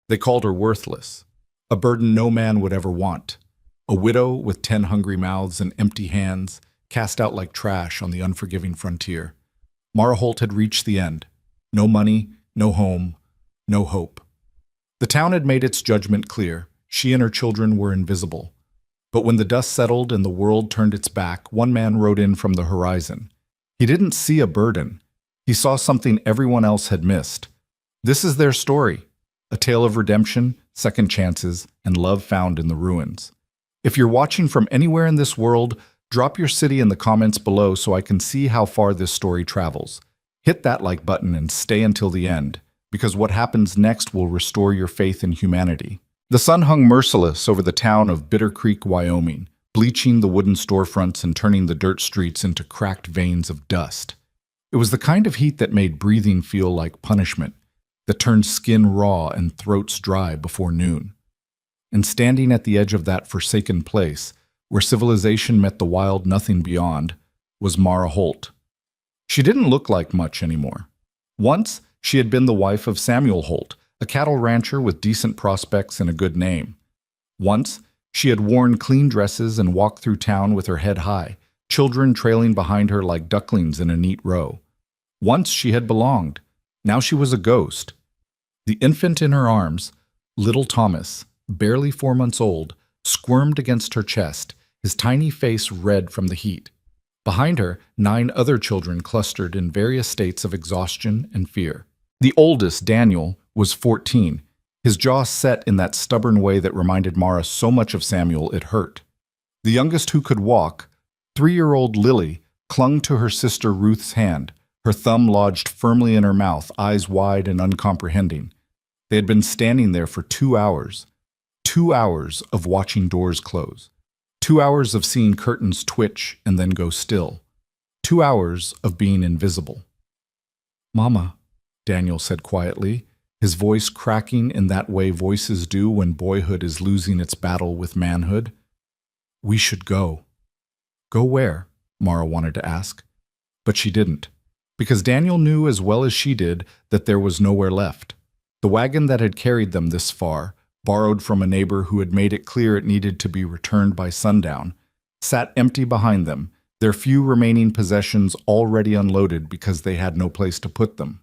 They called her worthless, a burden no man would ever want, a widow with 10 hungry mouths and empty hands, cast out like trash on the unforgiving frontier. Mara Holt had reached the end. No money, no home, no hope. The town had made its judgment clear. She and her children were invisible. But when the dust settled and the world turned its back, one man rode in from the horizon. He didn't see a burden. He saw something everyone else had missed. This is their story, a tale of redemption, second chances, and love found in the ruins. If you're watching from anywhere in this world, drop your city in the comments below so I can see how far this story travels. Hit that like button and stay until the end, because what happens next will restore your faith in humanity. The sun hung merciless over the town of Bitter Creek, Wyoming, bleaching the wooden storefronts and turning the dirt streets into cracked veins of dust. It was the kind of heat that made breathing feel like punishment, that turned skin raw and throats dry before noon. And standing at the edge of that forsaken place, where civilization met the wild nothing beyond, was Mara Holt. She didn't look like much anymore. Once, she had been the wife of Samuel Holt, a cattle rancher with decent prospects and a good name. Once, she had worn clean dresses and walked through town with her head high, children trailing behind her like ducklings in a neat row. Once she had belonged. Now she was a ghost. The infant in her arms, little Thomas, barely 4 months old, squirmed against her chest, his tiny face red from the heat. Behind her, 9 other children clustered in various states of exhaustion and fear. The oldest, Daniel, was 14, his jaw set in that stubborn way that reminded Mara so much of Samuel it hurt. The youngest who could walk, 3-year-old Lily, clung to her sister Ruth's hand, her thumb lodged firmly in her mouth, eyes wide and uncomprehending. They had been standing there for 2 hours. 2 hours of watching doors close. 2 hours of seeing curtains twitch and then go still. 2 hours of being invisible. "Mama," Daniel said quietly, his voice cracking in that way voices do when boyhood is losing its battle with manhood. "We should go." "Go where?" Mara wanted to ask. But she didn't, because Daniel knew as well as she did that there was nowhere left. The wagon that had carried them this far, borrowed from a neighbor who had made it clear it needed to be returned by sundown, sat empty behind them, their few remaining possessions already unloaded because they had no place to put them.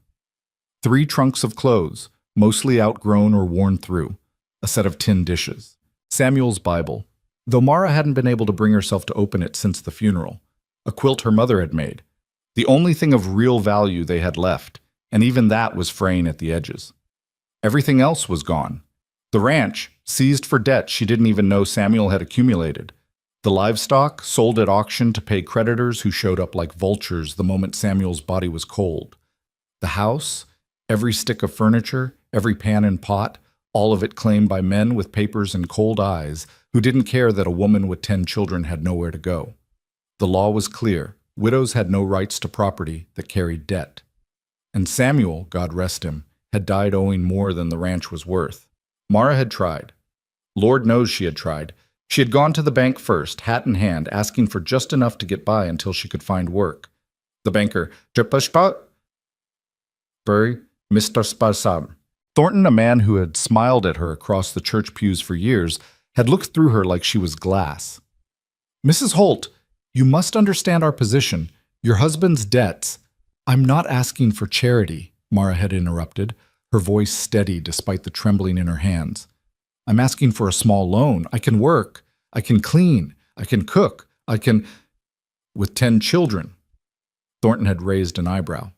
3 trunks of clothes, mostly outgrown or worn through, a set of tin dishes, Samuel's Bible, though Mara hadn't been able to bring herself to open it since the funeral, a quilt her mother had made, the only thing of real value they had left, and even that was fraying at the edges. Everything else was gone. The ranch, seized for debt she didn't even know Samuel had accumulated. The livestock, sold at auction to pay creditors who showed up like vultures the moment Samuel's body was cold. The house, every stick of furniture, every pan and pot, all of it claimed by men with papers and cold eyes who didn't care that a woman with 10 children had nowhere to go. The law was clear. Widows had no rights to property that carried debt. And Samuel, God rest him, had died owing more than the ranch was worth. Mara had tried. Lord knows she had tried. She had gone to the bank first, hat in hand, asking for just enough to get by until she could find work. The banker, Bury, Mr. Sparsam. Thornton, a man who had smiled at her across the church pews for years, had looked through her like she was glass. "Mrs. Holt, you must understand our position. Your husband's debts." "I'm not asking for charity," Mara had interrupted, her voice steady despite the trembling in her hands. "I'm asking for a small loan. I can work. I can clean. I can cook. I can—" "With 10 children." Thornton had raised an eyebrow.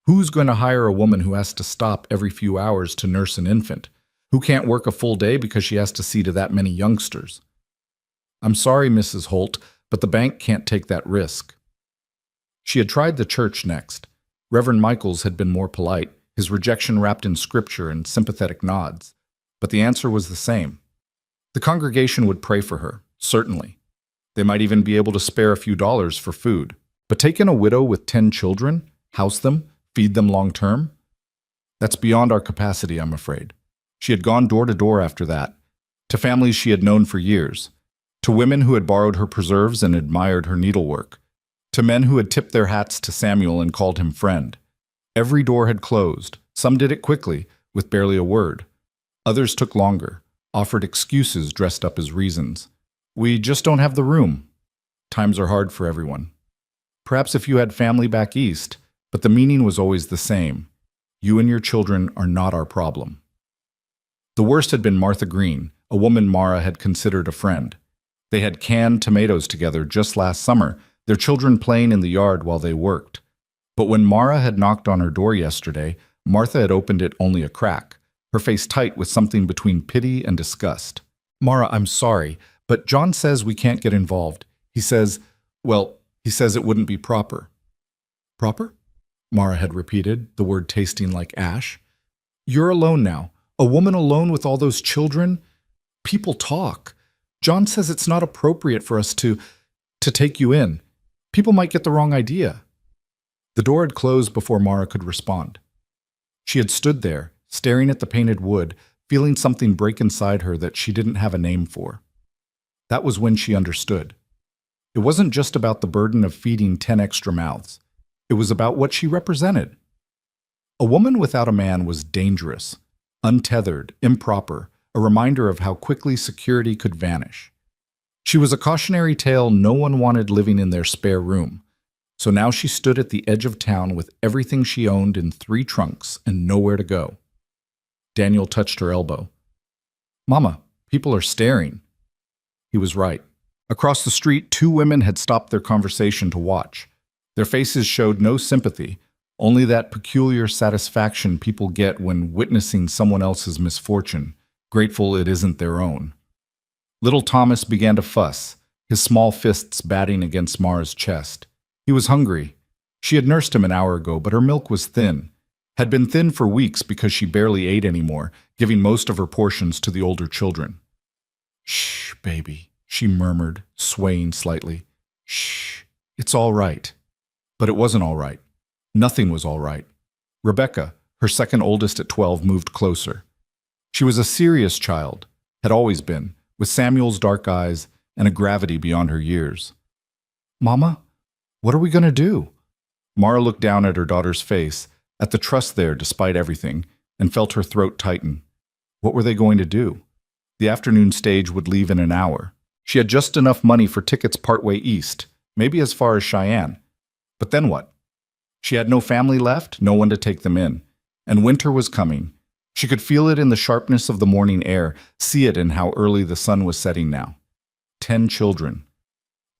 "Who's going to hire a woman who has to stop every few hours to nurse an infant? Who can't work a full day because she has to see to that many youngsters?" "I'm sorry, Mrs. Holt, but the bank can't take that risk." She had tried the church next. Reverend Michaels had been more polite, his rejection wrapped in scripture and sympathetic nods. But the answer was the same. The congregation would pray for her, certainly. They might even be able to spare a few dollars for food. But take in a widow with 10 children, house them, feed them long term? That's beyond our capacity, I'm afraid. She had gone door to door after that, to families she had known for years, to women who had borrowed her preserves and admired her needlework, to men who had tipped their hats to Samuel and called him friend. Every door had closed. Some did it quickly, with barely a word. Others took longer, offered excuses dressed up as reasons. We just don't have the room. Times are hard for everyone. Perhaps if you had family back east, but the meaning was always the same. You and your children are not our problem. The worst had been Martha Green, a woman Mara had considered a friend. They had canned tomatoes together just last summer, their children playing in the yard while they worked. But when Mara had knocked on her door yesterday, Martha had opened it only a crack, her face tight with something between pity and disgust. Mara, I'm sorry, but John says we can't get involved. He says it wouldn't be proper. Proper? Mara had repeated, the word tasting like ash. You're alone now. A woman alone with all those children? People talk. John says it's not appropriate for us to take you in. People might get the wrong idea. The door had closed before Mara could respond. She had stood there, staring at the painted wood, feeling something break inside her that she didn't have a name for. That was when she understood. It wasn't just about the burden of feeding 10 extra mouths. It was about what she represented. A woman without a man was dangerous, untethered, improper, a reminder of how quickly security could vanish. She was a cautionary tale no one wanted living in their spare room. So now she stood at the edge of town with everything she owned in 3 trunks and nowhere to go. Daniel touched her elbow. Mama, people are staring. He was right. Across the street, 2 women had stopped their conversation to watch. Their faces showed no sympathy, only that peculiar satisfaction people get when witnessing someone else's misfortune, grateful it isn't their own. Little Thomas began to fuss, his small fists batting against Mara's chest. He was hungry. She had nursed him an hour ago, but her milk was thin. Had been thin for weeks because she barely ate anymore, giving most of her portions to the older children. Shh, baby, she murmured, swaying slightly. Shh, it's all right. But it wasn't all right. Nothing was all right. Rebecca, her second oldest at 12, moved closer. She was a serious child, had always been, with Samuel's dark eyes and a gravity beyond her years. Mama, what are we going to do? Mara looked down at her daughter's face, at the trust there despite everything, and felt her throat tighten. What were they going to do? The afternoon stage would leave in an hour. She had just enough money for tickets partway east, maybe as far as Cheyenne. But then what? She had no family left, no one to take them in. And winter was coming. She could feel it in the sharpness of the morning air, see it in how early the sun was setting now. 10 children.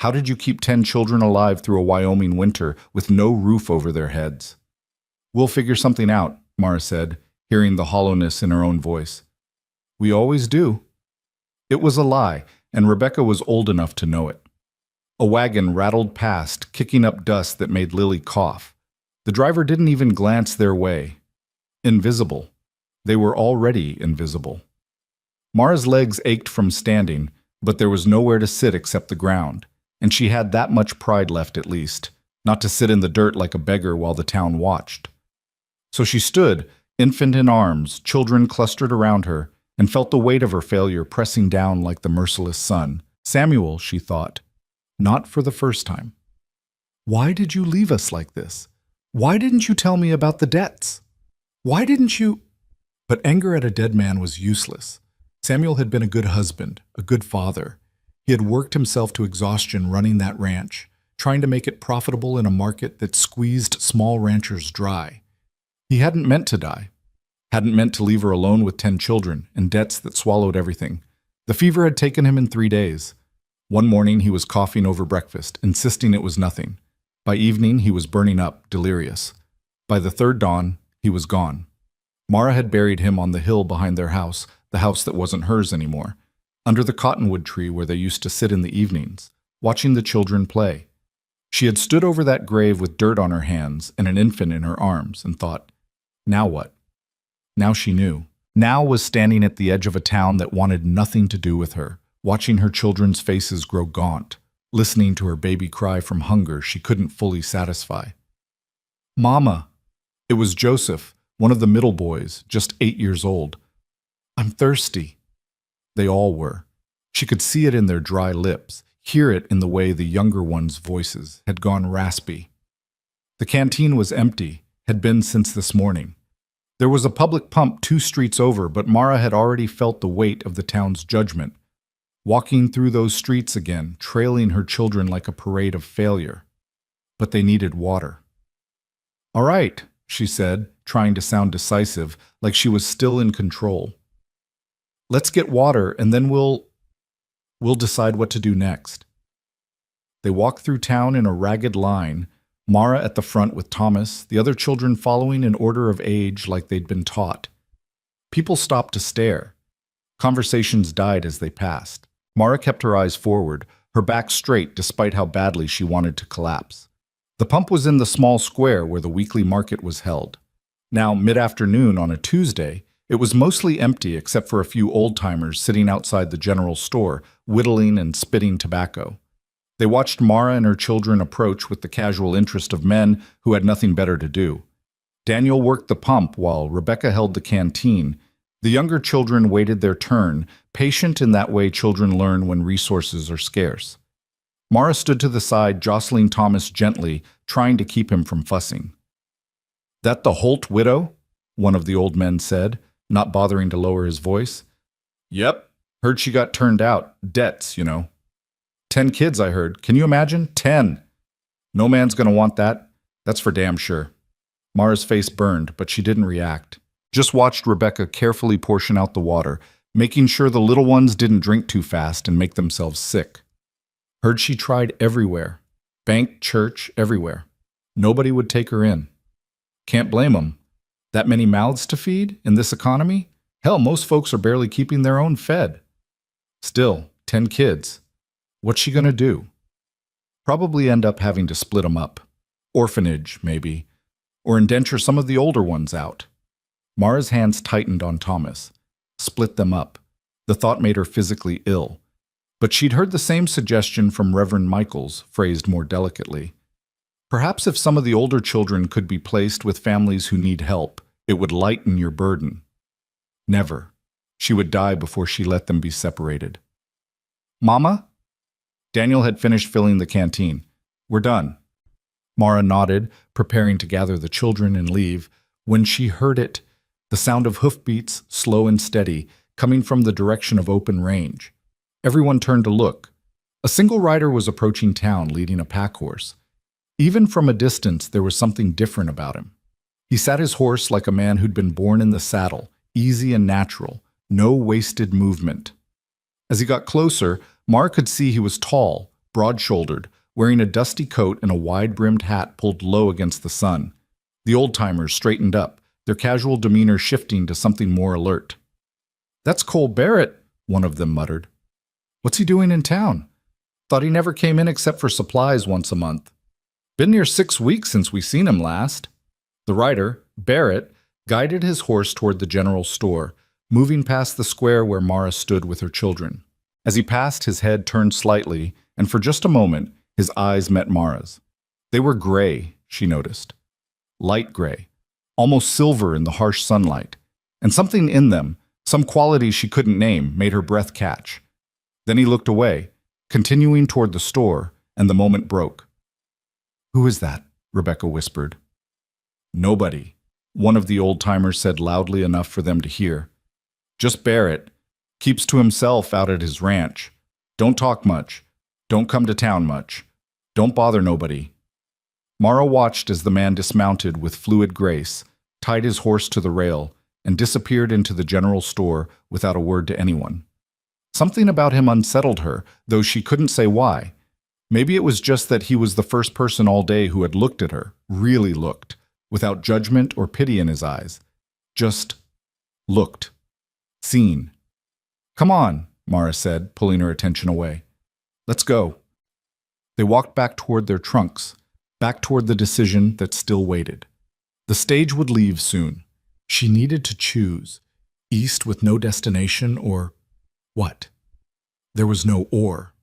How did you keep 10 children alive through a Wyoming winter with no roof over their heads? We'll figure something out, Mara said, hearing the hollowness in her own voice. We always do. It was a lie, and Rebecca was old enough to know it. A wagon rattled past, kicking up dust that made Lily cough. The driver didn't even glance their way. Invisible. They were already invisible. Mara's legs ached from standing, but there was nowhere to sit except the ground, and she had that much pride left at least, not to sit in the dirt like a beggar while the town watched. So she stood, infant in arms, children clustered around her, and felt the weight of her failure pressing down like the merciless sun. Samuel, she thought, not for the first time. Why did you leave us like this? Why didn't you tell me about the debts? Why didn't you? But anger at a dead man was useless. Samuel had been a good husband, a good father. He had worked himself to exhaustion running that ranch, trying to make it profitable in a market that squeezed small ranchers dry. He hadn't meant to die, hadn't meant to leave her alone with 10 children and debts that swallowed everything. The fever had taken him in 3 days. One morning he was coughing over breakfast, insisting it was nothing. By evening he was burning up, delirious. By the 3rd dawn, he was gone. Mara had buried him on the hill behind their house, the house that wasn't hers anymore, under the cottonwood tree where they used to sit in the evenings, watching the children play. She had stood over that grave with dirt on her hands and an infant in her arms and thought, now what? Now she knew. Now was standing at the edge of a town that wanted nothing to do with her, watching her children's faces grow gaunt, listening to her baby cry from hunger she couldn't fully satisfy. Mama! It was Joseph, one of the middle boys, just 8 years old. I'm thirsty. They all were. She could see it in their dry lips, hear it in the way the younger ones' voices had gone raspy. The canteen was empty, had been since this morning. There was a public pump 2 streets over, but Mara had already felt the weight of the town's judgment, walking through those streets again, trailing her children like a parade of failure. But they needed water. "All right," she said, trying to sound decisive, like she was still in control. "Let's get water, and then we'll decide what to do next." They walked through town in a ragged line, Mara at the front with Thomas, the other children following in order of age like they'd been taught. People stopped to stare. Conversations died as they passed. Mara kept her eyes forward, her back straight despite how badly she wanted to collapse. The pump was in the small square where the weekly market was held. Now, mid-afternoon on a Tuesday, it was mostly empty except for a few old-timers sitting outside the general store, whittling and spitting tobacco. They watched Mara and her children approach with the casual interest of men who had nothing better to do. Daniel worked the pump while Rebecca held the canteen. The younger children waited their turn, patient in that way children learn when resources are scarce. Mara stood to the side, jostling Thomas gently, trying to keep him from fussing. "That the Holt widow?" one of the old men said, not bothering to lower his voice. "Yep. Heard she got turned out. Debts, you know. 10 kids, I heard. Can you imagine? 10! No man's gonna want that. That's for damn sure." Mara's face burned, but she didn't react. Just watched Rebecca carefully portion out the water, making sure the little ones didn't drink too fast and make themselves sick. Heard she tried everywhere. Bank, church, everywhere. Nobody would take her in. Can't blame them. That many mouths to feed in this economy? Hell, most folks are barely keeping their own fed. Still, 10 kids. What's she gonna do? Probably end up having to split them up. Orphanage, maybe. Or indenture some of the older ones out. Mara's hands tightened on Thomas. Split them up. The thought made her physically ill. But she'd heard the same suggestion from Reverend Michaels, phrased more delicately. Perhaps if some of the older children could be placed with families who need help, it would lighten your burden. Never. She would die before she let them be separated. "Mama?" Daniel had finished filling the canteen. "We're done." Mara nodded, preparing to gather the children and leave, when she heard it, the sound of hoofbeats, slow and steady, coming from the direction of open range. Everyone turned to look. A single rider was approaching town, leading a pack horse. Even from a distance, there was something different about him. He sat his horse like a man who'd been born in the saddle, easy and natural, no wasted movement. As he got closer, Mara could see he was tall, broad-shouldered, wearing a dusty coat and a wide-brimmed hat pulled low against the sun. The old-timers straightened up, their casual demeanor shifting to something more alert. "That's Cole Barrett," one of them muttered. "What's he doing in town? Thought he never came in except for supplies once a month. Been near 6 weeks since we seen him last." The rider, Barrett, guided his horse toward the general store, moving past the square where Mara stood with her children. As he passed, his head turned slightly, and for just a moment, his eyes met Mara's. They were gray, she noticed. Light gray, almost silver in the harsh sunlight. And something in them, some quality she couldn't name, made her breath catch. Then he looked away, continuing toward the store, and the moment broke. "Who is that?" Rebecca whispered. "Nobody," one of the old-timers said loudly enough for them to hear. "Just Barrett. Keeps to himself out at his ranch. Don't talk much. Don't come to town much. Don't bother nobody." Mara watched as the man dismounted with fluid grace, tied his horse to the rail, and disappeared into the general store without a word to anyone. Something about him unsettled her, though she couldn't say why. Maybe it was just that he was the first person all day who had looked at her, really looked, without judgment or pity in his eyes. Just looked. Seen. "Come on," Mara said, pulling her attention away. "Let's go." They walked back toward their trunks, back toward the decision that still waited. The stage would leave soon. She needed to choose. East with no destination, or what? There was no or.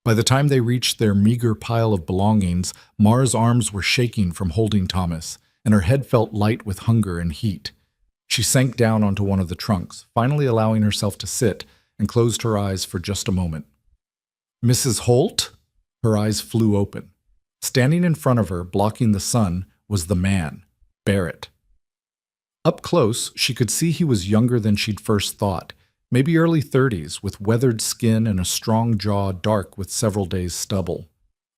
By the time they reached their meager pile of belongings, Mara's arms were shaking from holding Thomas, and her head felt light with hunger and heat. She sank down onto one of the trunks, finally allowing herself to sit, and closed her eyes for just a moment. "Mrs. Holt?" Her eyes flew open. Standing in front of her, blocking the sun, was the man, Barrett. Up close, she could see he was younger than she'd first thought, maybe early 30s, with weathered skin and a strong jaw dark with several days' stubble.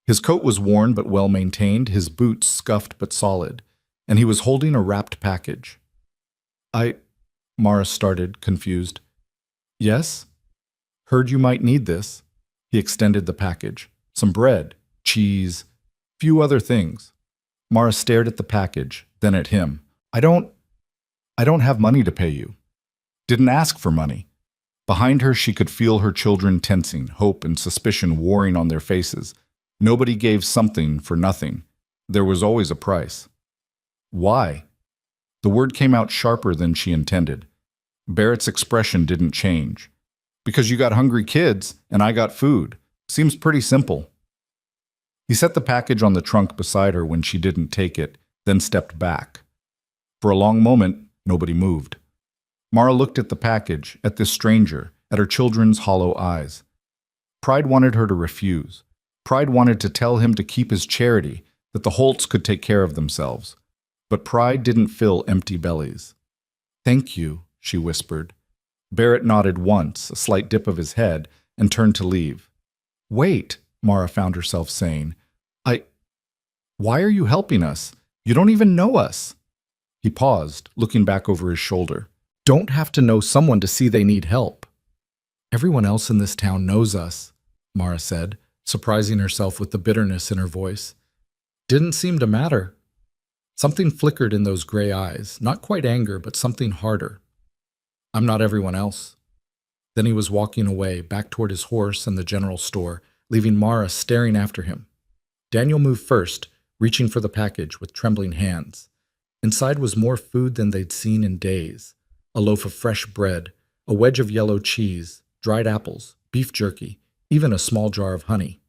His coat was worn but well maintained, his boots scuffed but solid, and he was holding a wrapped package. Mara started, confused. Yes? Heard you might need this. He extended the package. Some bread, cheese, few other things. Mara stared at the package, then at him. I don't have money to pay you. Didn't ask for money. Behind her, she could feel her children tensing, hope and suspicion warring on their faces. Nobody gave something for nothing. There was always a price. Why? The word came out sharper than she intended. Barrett's expression didn't change. Because you got hungry kids, and I got food. Seems pretty simple. He set the package on the trunk beside her when she didn't take it, then stepped back. For a long moment, nobody moved. Mara looked at the package, at this stranger, at her children's hollow eyes. Pride wanted her to refuse. Pride wanted to tell him to keep his charity, that the Holts could take care of themselves. But pride didn't fill empty bellies. Thank you, she whispered. Barrett nodded once, a slight dip of his head, and turned to leave. Wait, Mara found herself saying. Why are you helping us? You don't even know us. He paused, looking back over his shoulder. Don't have to know someone to see they need help. Everyone else in this town knows us, Mara said, surprising herself with the bitterness in her voice. Didn't seem to matter. Something flickered in those gray eyes, not quite anger, but something harder. I'm not everyone else. Then he was walking away, back toward his horse and the general store, leaving Mara staring after him. Daniel moved first, reaching for the package with trembling hands. Inside was more food than they'd seen in days. A loaf of fresh bread, a wedge of yellow cheese, dried apples, beef jerky, even a small jar of honey.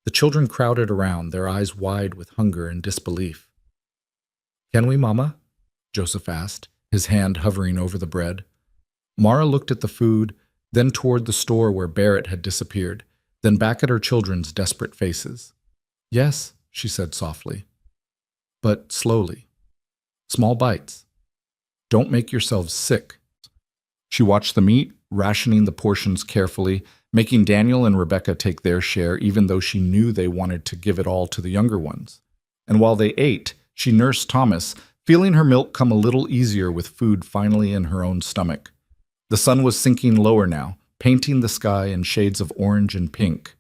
The children crowded around, their eyes wide with hunger and disbelief. Can we, Mama? Joseph asked, his hand hovering over the bread. Mara looked at the food, then toward the store where Barrett had disappeared, then back at her children's desperate faces. Yes, she said softly, but slowly. Small bites. Don't make yourselves sick. She watched the meat, rationing the portions carefully, making Daniel and Rebecca take their share even though she knew they wanted to give it all to the younger ones. And while they ate, she nursed Thomas, feeling her milk come a little easier with food finally in her own stomach. The sun was sinking lower now, painting the sky in shades of orange and pink.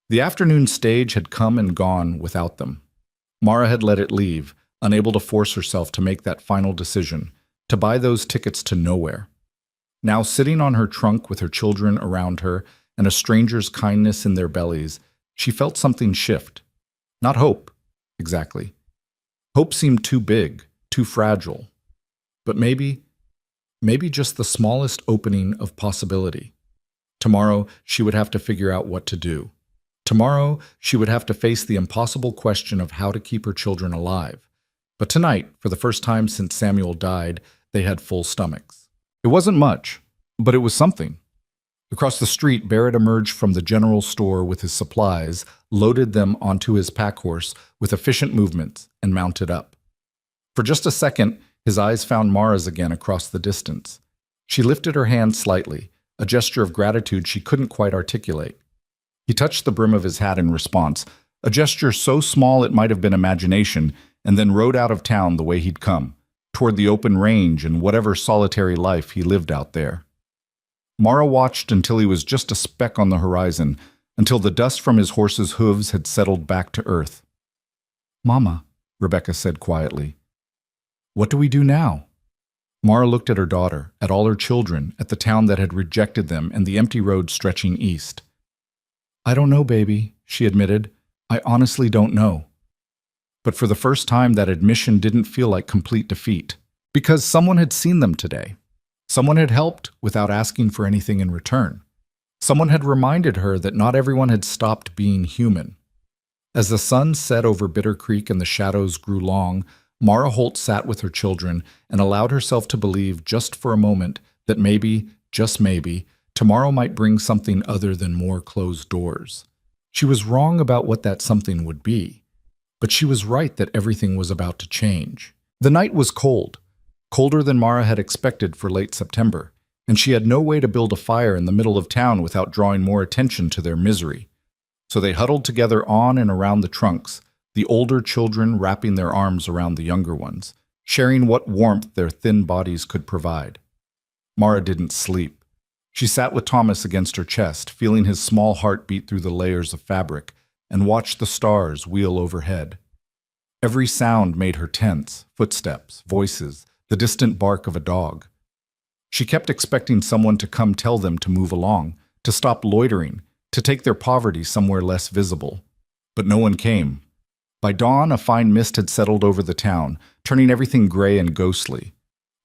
The afternoon stage had come and gone without them. Mara had let it leave, unable to force herself to make that final decision, to buy those tickets to nowhere. Now sitting on her trunk with her children around her and a stranger's kindness in their bellies, she felt something shift. Not hope, exactly. Hope seemed too big, too fragile. But maybe just the smallest opening of possibility. Tomorrow, she would have to figure out what to do. Tomorrow, she would have to face the impossible question of how to keep her children alive. But tonight, for the first time since Samuel died, they had full stomachs. It wasn't much, but it was something. Across the street, Barrett emerged from the general store with his supplies, loaded them onto his pack horse with efficient movements, and mounted up. For just a second, his eyes found Mara's again across the distance. She lifted her hand slightly, a gesture of gratitude she couldn't quite articulate. He touched the brim of his hat in response, a gesture so small it might have been imagination, and then rode out of town the way he'd come, toward the open range and whatever solitary life he lived out there. Mara watched until he was just a speck on the horizon, until the dust from his horse's hooves had settled back to earth. Mama, Rebecca said quietly. What do we do now? Mara looked at her daughter, at all her children, at the town that had rejected them and the empty road stretching east. I don't know, baby, she admitted. I honestly don't know. But for the first time, that admission didn't feel like complete defeat, because someone had seen them today. Someone had helped without asking for anything in return. Someone had reminded her that not everyone had stopped being human. As the sun set over Bitter Creek and the shadows grew long, Mara Holt sat with her children and allowed herself to believe just for a moment that maybe, just maybe, tomorrow might bring something other than more closed doors. She was wrong about what that something would be, but she was right that everything was about to change. The night was cold. colder than Mara had expected for late September, and she had no way to build a fire in the middle of town without drawing more attention to their misery. So they huddled together on and around the trunks, the older children wrapping their arms around the younger ones, sharing what warmth their thin bodies could provide. Mara didn't sleep. She sat with Thomas against her chest, feeling his small heart beat through the layers of fabric, and watched the stars wheel overhead. Every sound made her tense: footsteps, voices, the distant bark of a dog. She kept expecting someone to come tell them to move along, to stop loitering, to take their poverty somewhere less visible. But no one came. By dawn, a fine mist had settled over the town, turning everything gray and ghostly.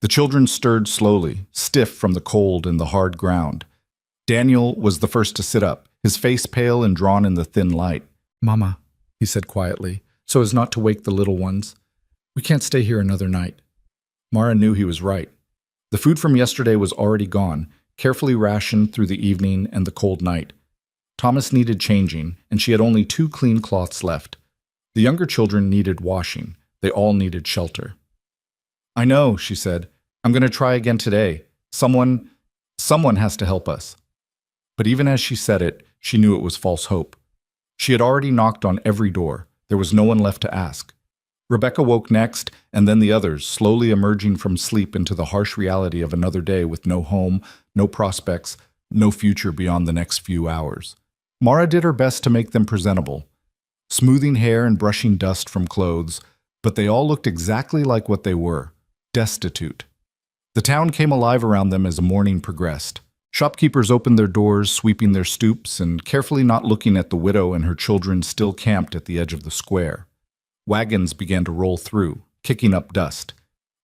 The children stirred slowly, stiff from the cold and the hard ground. Daniel was the first to sit up, his face pale and drawn in the thin light. "Mama," he said quietly, so as not to wake the little ones, "we can't stay here another night." Mara knew he was right. The food from yesterday was already gone, carefully rationed through the evening and the cold night. Thomas needed changing, and she had only 2 clean cloths left. The younger children needed washing. They all needed shelter. "I know," she said. "I'm going to try again today. Someone has to help us." But even as she said it, she knew it was false hope. She had already knocked on every door. There was no one left to ask. Rebecca woke next, and then the others, slowly emerging from sleep into the harsh reality of another day with no home, no prospects, no future beyond the next few hours. Mara did her best to make them presentable, smoothing hair and brushing dust from clothes, but they all looked exactly like what they were: destitute. The town came alive around them as the morning progressed. Shopkeepers opened their doors, sweeping their stoops, and carefully not looking at the widow and her children still camped at the edge of the square. Wagons began to roll through, kicking up dust.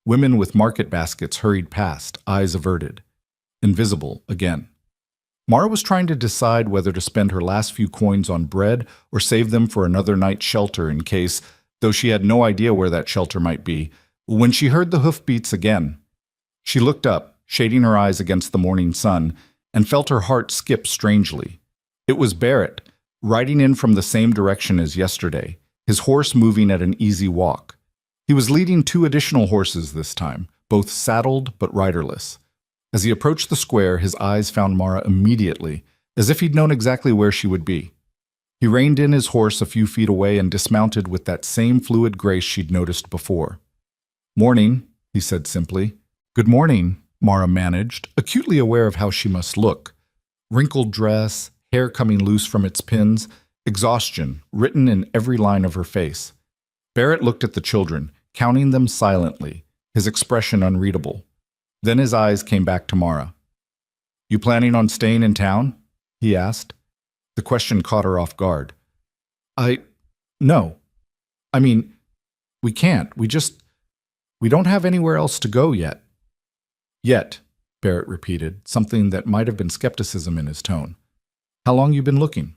Women with market baskets hurried past, eyes averted. Invisible again. Mara was trying to decide whether to spend her last few coins on bread or save them for another night's shelter in case, though she had no idea where that shelter might be, when she heard the hoofbeats again. She looked up, shading her eyes against the morning sun, and felt her heart skip strangely. It was Barrett, riding in from the same direction as yesterday, his horse moving at an easy walk. He was leading 2 additional horses this time, both saddled but riderless. As he approached the square, his eyes found Mara immediately, as if he'd known exactly where she would be. He reined in his horse a few feet away and dismounted with that same fluid grace she'd noticed before. "Morning," he said simply. "Good morning," Mara managed, acutely aware of how she must look. Wrinkled dress, hair coming loose from its pins, exhaustion written in every line of her face. Barrett looked at the children, counting them silently, his expression unreadable. Then his eyes came back to Mara. "You planning on staying in town?" he asked. The question caught her off guard. No. I mean, we can't. We don't have anywhere else to go yet." "Yet," Barrett repeated, something that might have been skepticism in his tone. "How long you been looking?"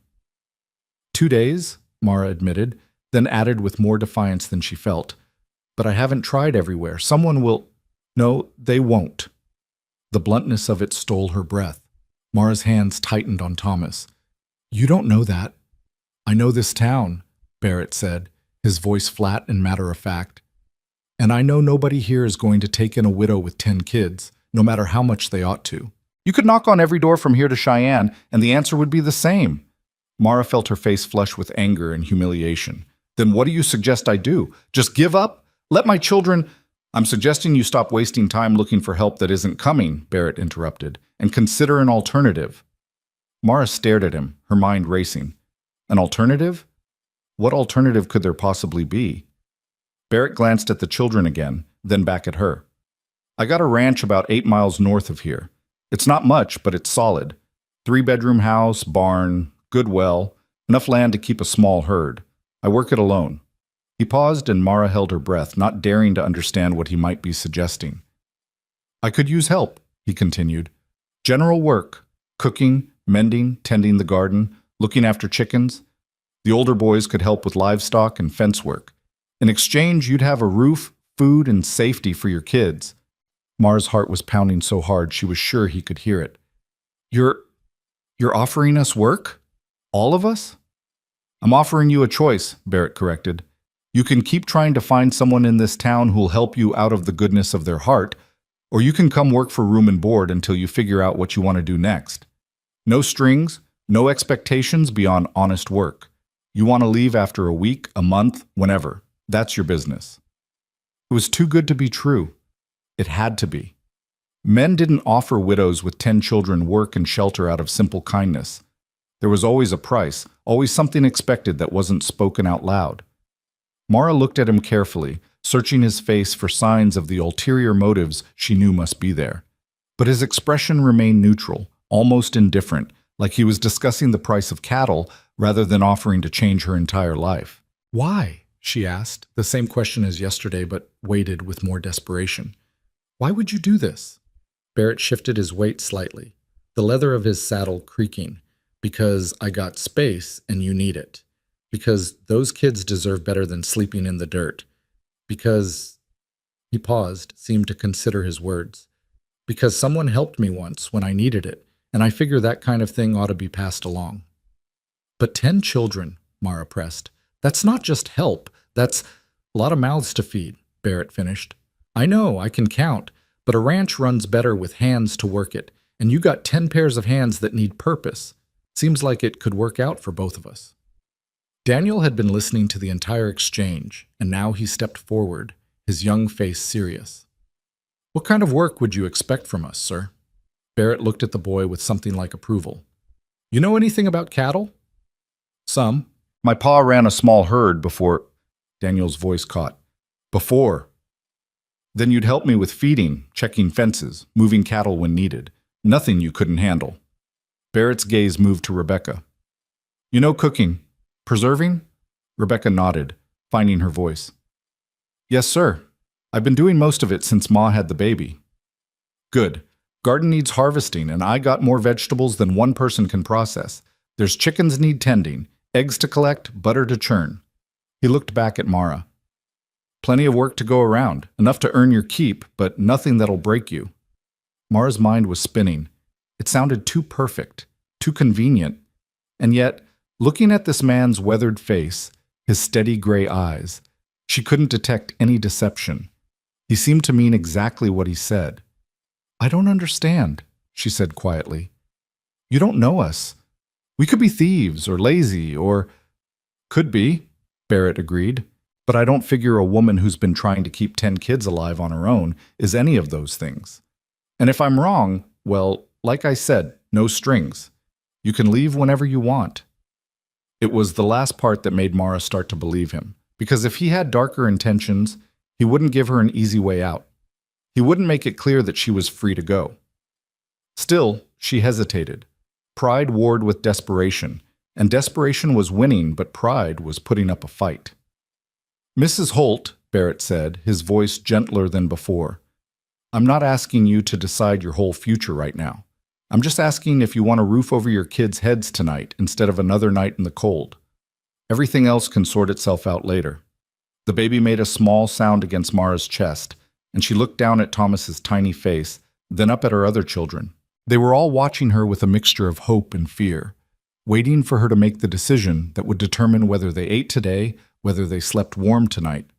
2 days, Mara admitted, then added with more defiance than she felt. "But I haven't tried everywhere. Someone will—" "No, they won't." The bluntness of it stole her breath. Mara's hands tightened on Thomas. "You don't know that." "I know this town," Barrett said, his voice flat and matter-of-fact. "And I know nobody here is going to take in a widow with 10 kids, no matter how much they ought to. You could knock on every door from here to Cheyenne, and the answer would be the same." Mara felt her face flush with anger and humiliation. "Then what do you suggest I do? Just give up? Let my children—" "I'm suggesting you stop wasting time looking for help that isn't coming," Barrett interrupted, "and consider an alternative." Mara stared at him, her mind racing. An alternative? What alternative could there possibly be? Barrett glanced at the children again, then back at her. "I got a ranch about 8 miles north of here. It's not much, but it's solid. 3-bedroom house, barn, good well, enough land to keep a small herd. I work it alone." He paused and Mara held her breath, not daring to understand what he might be suggesting. "I could use help," he continued. "General work, cooking, mending, tending the garden, looking after chickens. The older boys could help with livestock and fence work. In exchange, you'd have a roof, food, and safety for your kids." Mara's heart was pounding so hard she was sure he could hear it. You're offering us work? All of us?" "I'm offering you a choice," Barrett corrected. You can keep trying to find someone in this town who'll help you out of the goodness of their heart, or you can come work for room and board until you figure out what you want to do next. No strings, no expectations beyond honest work. You want to leave after a week, a month, whenever. That's your business. It was too good to be true. It had to be. Men didn't offer widows with 10 children work and shelter out of simple kindness. There was always a price, always something expected that wasn't spoken out loud. Mara looked at him carefully, searching his face for signs of the ulterior motives she knew must be there. But his expression remained neutral, almost indifferent, like he was discussing the price of cattle rather than offering to change her entire life. "Why?" she asked, the same question as yesterday, but weighted with more desperation. "Why would you do this?" Barrett shifted his weight slightly, the leather of his saddle creaking. "Because I got space and you need it. Because those kids deserve better than sleeping in the dirt. Because—" He paused, seemed to consider his words. "Because someone helped me once when I needed it, and I figure that kind of thing ought to be passed along." "But 10 children," Mara pressed. "That's not just help. That's a lot of mouths to feed," Barrett finished. "I know, I can count, but a ranch runs better with hands to work it, and you got 10 pairs of hands that need purpose. Seems like it could work out for both of us." Daniel had been listening to the entire exchange, and now he stepped forward, his young face serious. "What kind of work would you expect from us, sir?" Barrett looked at the boy with something like approval. "You know anything about cattle?" "Some. My pa ran a small herd before—" Daniel's voice caught. "Before. Then you'd help me with feeding, checking fences, moving cattle when needed. Nothing you couldn't handle." Barrett's gaze moved to Rebecca. "You know cooking. Preserving?" Rebecca nodded, finding her voice. "Yes, sir. I've been doing most of it since Ma had the baby." "Good. Garden needs harvesting, and I got more vegetables than one person can process. There's chickens need tending, eggs to collect, butter to churn." He looked back at Mara. "Plenty of work to go around, enough to earn your keep, but nothing that'll break you." Mara's mind was spinning. It sounded too perfect, too convenient, and yet, looking at this man's weathered face, his steady gray eyes, she couldn't detect any deception. He seemed to mean exactly what he said. "I don't understand," she said quietly. "You don't know us. We could be thieves or lazy or—" "Could be," Barrett agreed, "but I don't figure a woman who's been trying to keep 10 kids alive on her own is any of those things. And if I'm wrong, well, like I said, no strings. You can leave whenever you want." It was the last part that made Mara start to believe him, because if he had darker intentions, he wouldn't give her an easy way out. He wouldn't make it clear that she was free to go. Still, she hesitated. Pride warred with desperation, and desperation was winning, but pride was putting up a fight. "Mrs. Holt," Barrett said, his voice gentler than before, "I'm not asking you to decide your whole future right now. I'm just asking if you want a roof over your kids' heads tonight instead of another night in the cold. Everything else can sort itself out later." The baby made a small sound against Mara's chest, and she looked down at Thomas's tiny face, then up at her other children. They were all watching her with a mixture of hope and fear, waiting for her to make the decision that would determine whether they ate today, whether they slept warm tonight.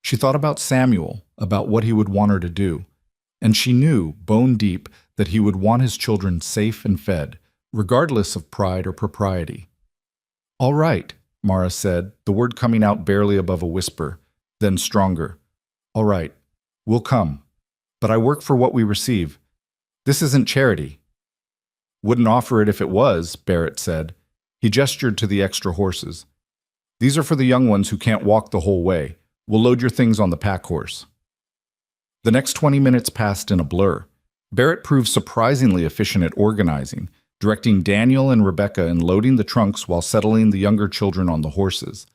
She thought about Samuel, about what he would want her to do, and she knew, bone deep, that he would want his children safe and fed, regardless of pride or propriety. "All right," Mara said, the word coming out barely above a whisper, then stronger. "All right, we'll come. But I work for what we receive. This isn't charity." "Wouldn't offer it if it was," Barrett said. He gestured to the extra horses. "These are for the young ones who can't walk the whole way. We'll load your things on the pack horse." The next 20 minutes passed in a blur. Barrett proved surprisingly efficient at organizing, directing Daniel and Rebecca in loading the trunks while settling the younger children on the horses.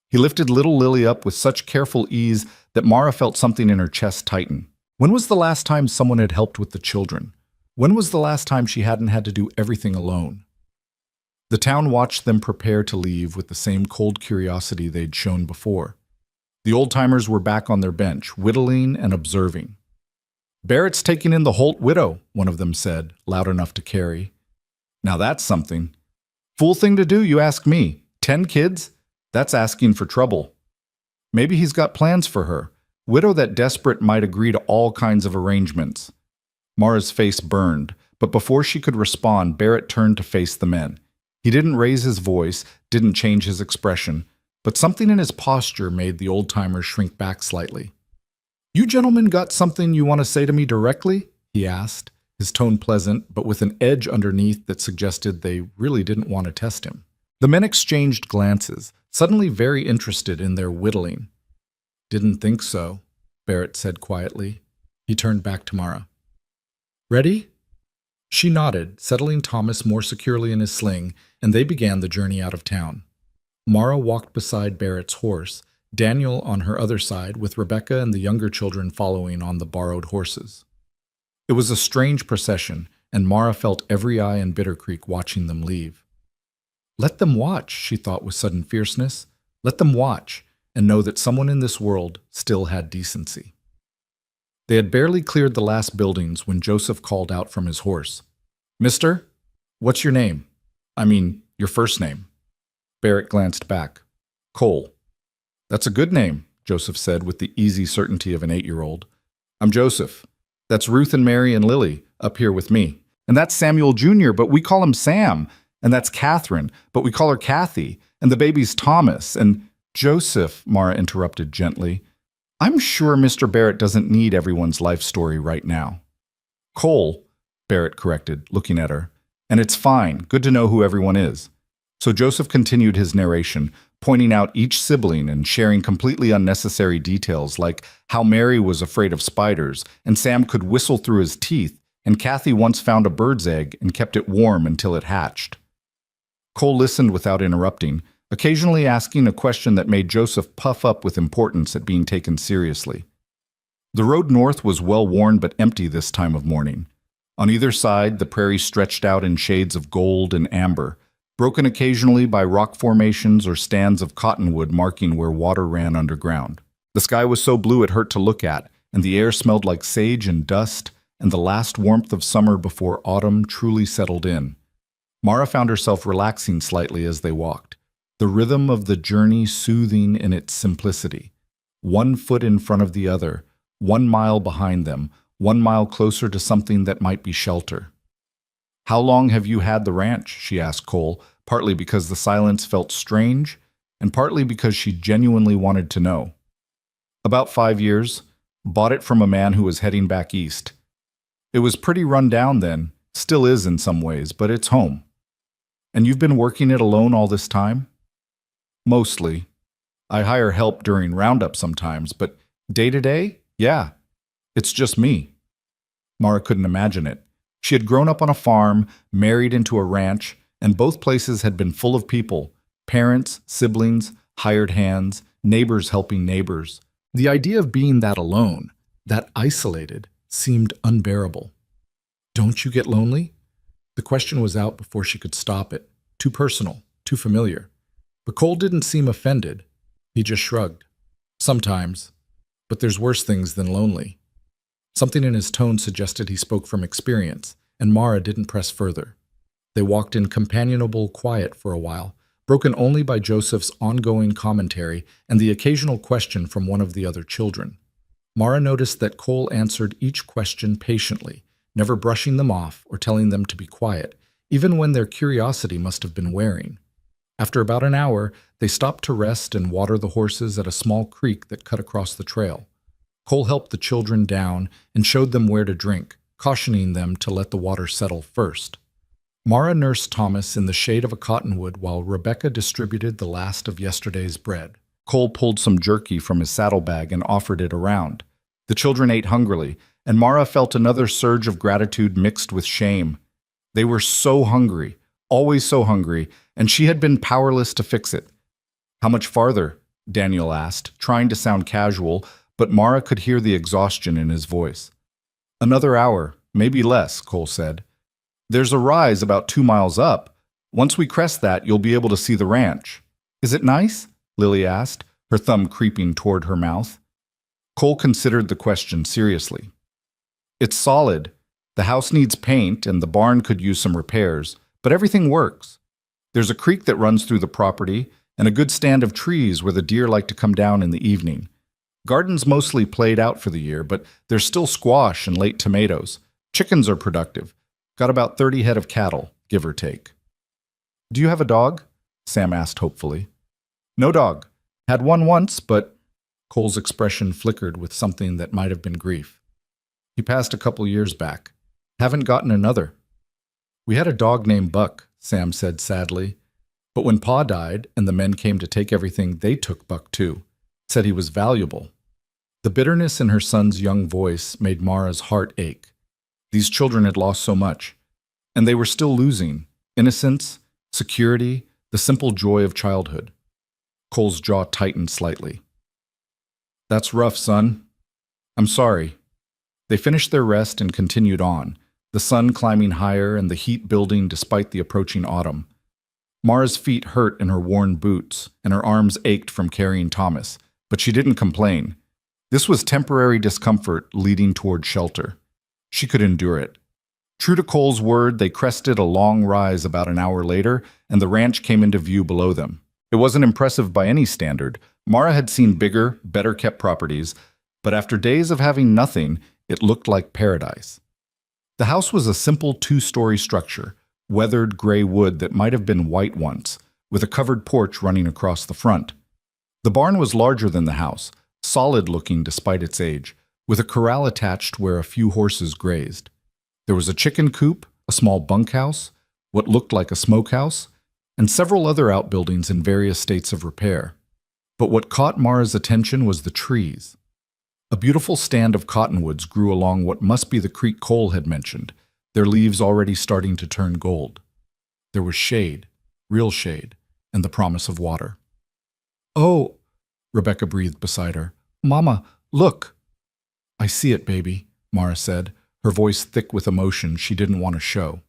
He lifted little Lily up with such careful ease that Mara felt something in her chest tighten. When was the last time someone had helped with the children? When was the last time she hadn't had to do everything alone? The town watched them prepare to leave with the same cold curiosity they'd shown before. The old-timers were back on their bench, whittling and observing. "Barrett's taking in the Holt widow," one of them said, loud enough to carry. "Now that's something. Fool thing to do, you ask me. 10 kids? That's asking for trouble." Maybe he's got plans for her. Widow that desperate might agree to all kinds of arrangements. Mara's face burned, but before she could respond, Barrett turned to face the men. He didn't raise his voice, didn't change his expression, but something in his posture made the old-timer shrink back slightly. "You gentlemen got something you want to say to me directly?" he asked, his tone pleasant, but with an edge underneath that suggested they really didn't want to test him. The men exchanged glances, suddenly very interested in their whittling. "Didn't think so," Barrett said quietly. He turned back to Mara. "Ready?" She nodded, settling Thomas more securely in his sling, and they began the journey out of town. Mara walked beside Barrett's horse, Daniel on her other side, with Rebecca and the younger children following on the borrowed horses. It was a strange procession, and Mara felt every eye in Bitter Creek watching them leave. Let them watch, she thought with sudden fierceness. Let them watch, and know that someone in this world still had decency. They had barely cleared the last buildings when Joseph called out from his horse. "Mister, what's your name? I mean, your first name." Barrett glanced back. "Cole." "That's a good name," Joseph said with the easy certainty of an 8-year-old. "I'm Joseph. That's Ruth and Mary and Lily up here with me. And that's Samuel Jr., but we call him Sam. And that's Catherine, but we call her Kathy. And the baby's Thomas. And Joseph," Mara interrupted gently, "I'm sure Mr. Barrett doesn't need everyone's life story right now." "Cole," Barrett corrected, looking at her. "And it's fine. Good to know who everyone is." So Joseph continued his narration, pointing out each sibling and sharing completely unnecessary details like how Mary was afraid of spiders and Sam could whistle through his teeth and Kathy once found a bird's egg and kept it warm until it hatched. Cole listened without interrupting, occasionally asking a question that made Joseph puff up with importance at being taken seriously. The road north was well-worn but empty this time of morning. On either side, the prairie stretched out in shades of gold and amber, broken occasionally by rock formations or stands of cottonwood marking where water ran underground. The sky was so blue it hurt to look at, and the air smelled like sage and dust and the last warmth of summer before autumn truly settled in. Mara found herself relaxing slightly as they walked, the rhythm of the journey soothing in its simplicity. 1 foot in front of the other, 1 mile behind them, 1 mile closer to something that might be shelter. "How long have you had the ranch?" she asked Cole, partly because the silence felt strange, and partly because she genuinely wanted to know. "About 5 years. Bought it from a man who was heading back east. It was pretty run down then, still is in some ways, but it's home." "And you've been working it alone all this time?" "Mostly. I hire help during roundup sometimes, but day to day, yeah, it's just me." Mara couldn't imagine it. She had grown up on a farm, married into a ranch, and both places had been full of people, parents, siblings, hired hands, neighbors helping neighbors. The idea of being that alone, that isolated, seemed unbearable. "Don't you get lonely?" The question was out before she could stop it. Too personal, too familiar. But Cole didn't seem offended. He just shrugged. "Sometimes. But there's worse things than lonely." Something in his tone suggested he spoke from experience, and Mara didn't press further. They walked in companionable quiet for a while, broken only by Joseph's ongoing commentary and the occasional question from one of the other children. Mara noticed that Cole answered each question patiently, never brushing them off or telling them to be quiet, even when their curiosity must have been wearing. After about an hour, they stopped to rest and water the horses at a small creek that cut across the trail. Cole helped the children down and showed them where to drink, cautioning them to let the water settle first. Mara nursed Thomas in the shade of a cottonwood while Rebecca distributed the last of yesterday's bread. Cole pulled some jerky from his saddlebag and offered it around. The children ate hungrily, and Mara felt another surge of gratitude mixed with shame. They were so hungry, always so hungry, and she had been powerless to fix it. "How much farther?" Daniel asked, trying to sound casual, but Mara could hear the exhaustion in his voice. "Another hour, maybe less," Cole said. "There's a rise about 2 miles up. Once we crest that, you'll be able to see the ranch." "Is it nice?" Lily asked, her thumb creeping toward her mouth. Cole considered the question seriously. "It's solid. The house needs paint, and the barn could use some repairs, but everything works. There's a creek that runs through the property, and a good stand of trees where the deer like to come down in the evening. Gardens mostly played out for the year, but there's still squash and late tomatoes. Chickens are productive. Got about 30 head of cattle, give or take. Do you have a dog? Sam asked hopefully. No dog. Had one once, but Cole's expression flickered with something that might have been grief. He passed a couple years back. Haven't gotten another. We had a dog named Buck, Sam said sadly. But when Pa died and the men came to take everything, they took Buck too. Said he was valuable. The bitterness in her son's young voice made Mara's heart ache. These children had lost so much, and they were still losing innocence, security, the simple joy of childhood. Cole's jaw tightened slightly. That's rough, son. I'm sorry. They finished their rest and continued on, the sun climbing higher and the heat building despite the approaching autumn. Mara's feet hurt in her worn boots, and her arms ached from carrying Thomas, but she didn't complain. This was temporary discomfort leading toward shelter. She could endure it. True to Cole's word, they crested a long rise about an hour later, and the ranch came into view below them. It wasn't impressive by any standard. Mara had seen bigger, better-kept properties, but after days of having nothing, it looked like paradise. The house was a simple two-story structure, weathered gray wood that might have been white once, with a covered porch running across the front. The barn was larger than the house, solid-looking despite its age, with a corral attached where a few horses grazed. There was a chicken coop, a small bunkhouse, what looked like a smokehouse, and several other outbuildings in various states of repair. But what caught Mara's attention was the trees. A beautiful stand of cottonwoods grew along what must be the creek Cole had mentioned, their leaves already starting to turn gold. There was shade, real shade, and the promise of water. "Oh," Rebecca breathed beside her. "Mama, look." "I see it, baby," Mara said, her voice thick with emotion she didn't want to show.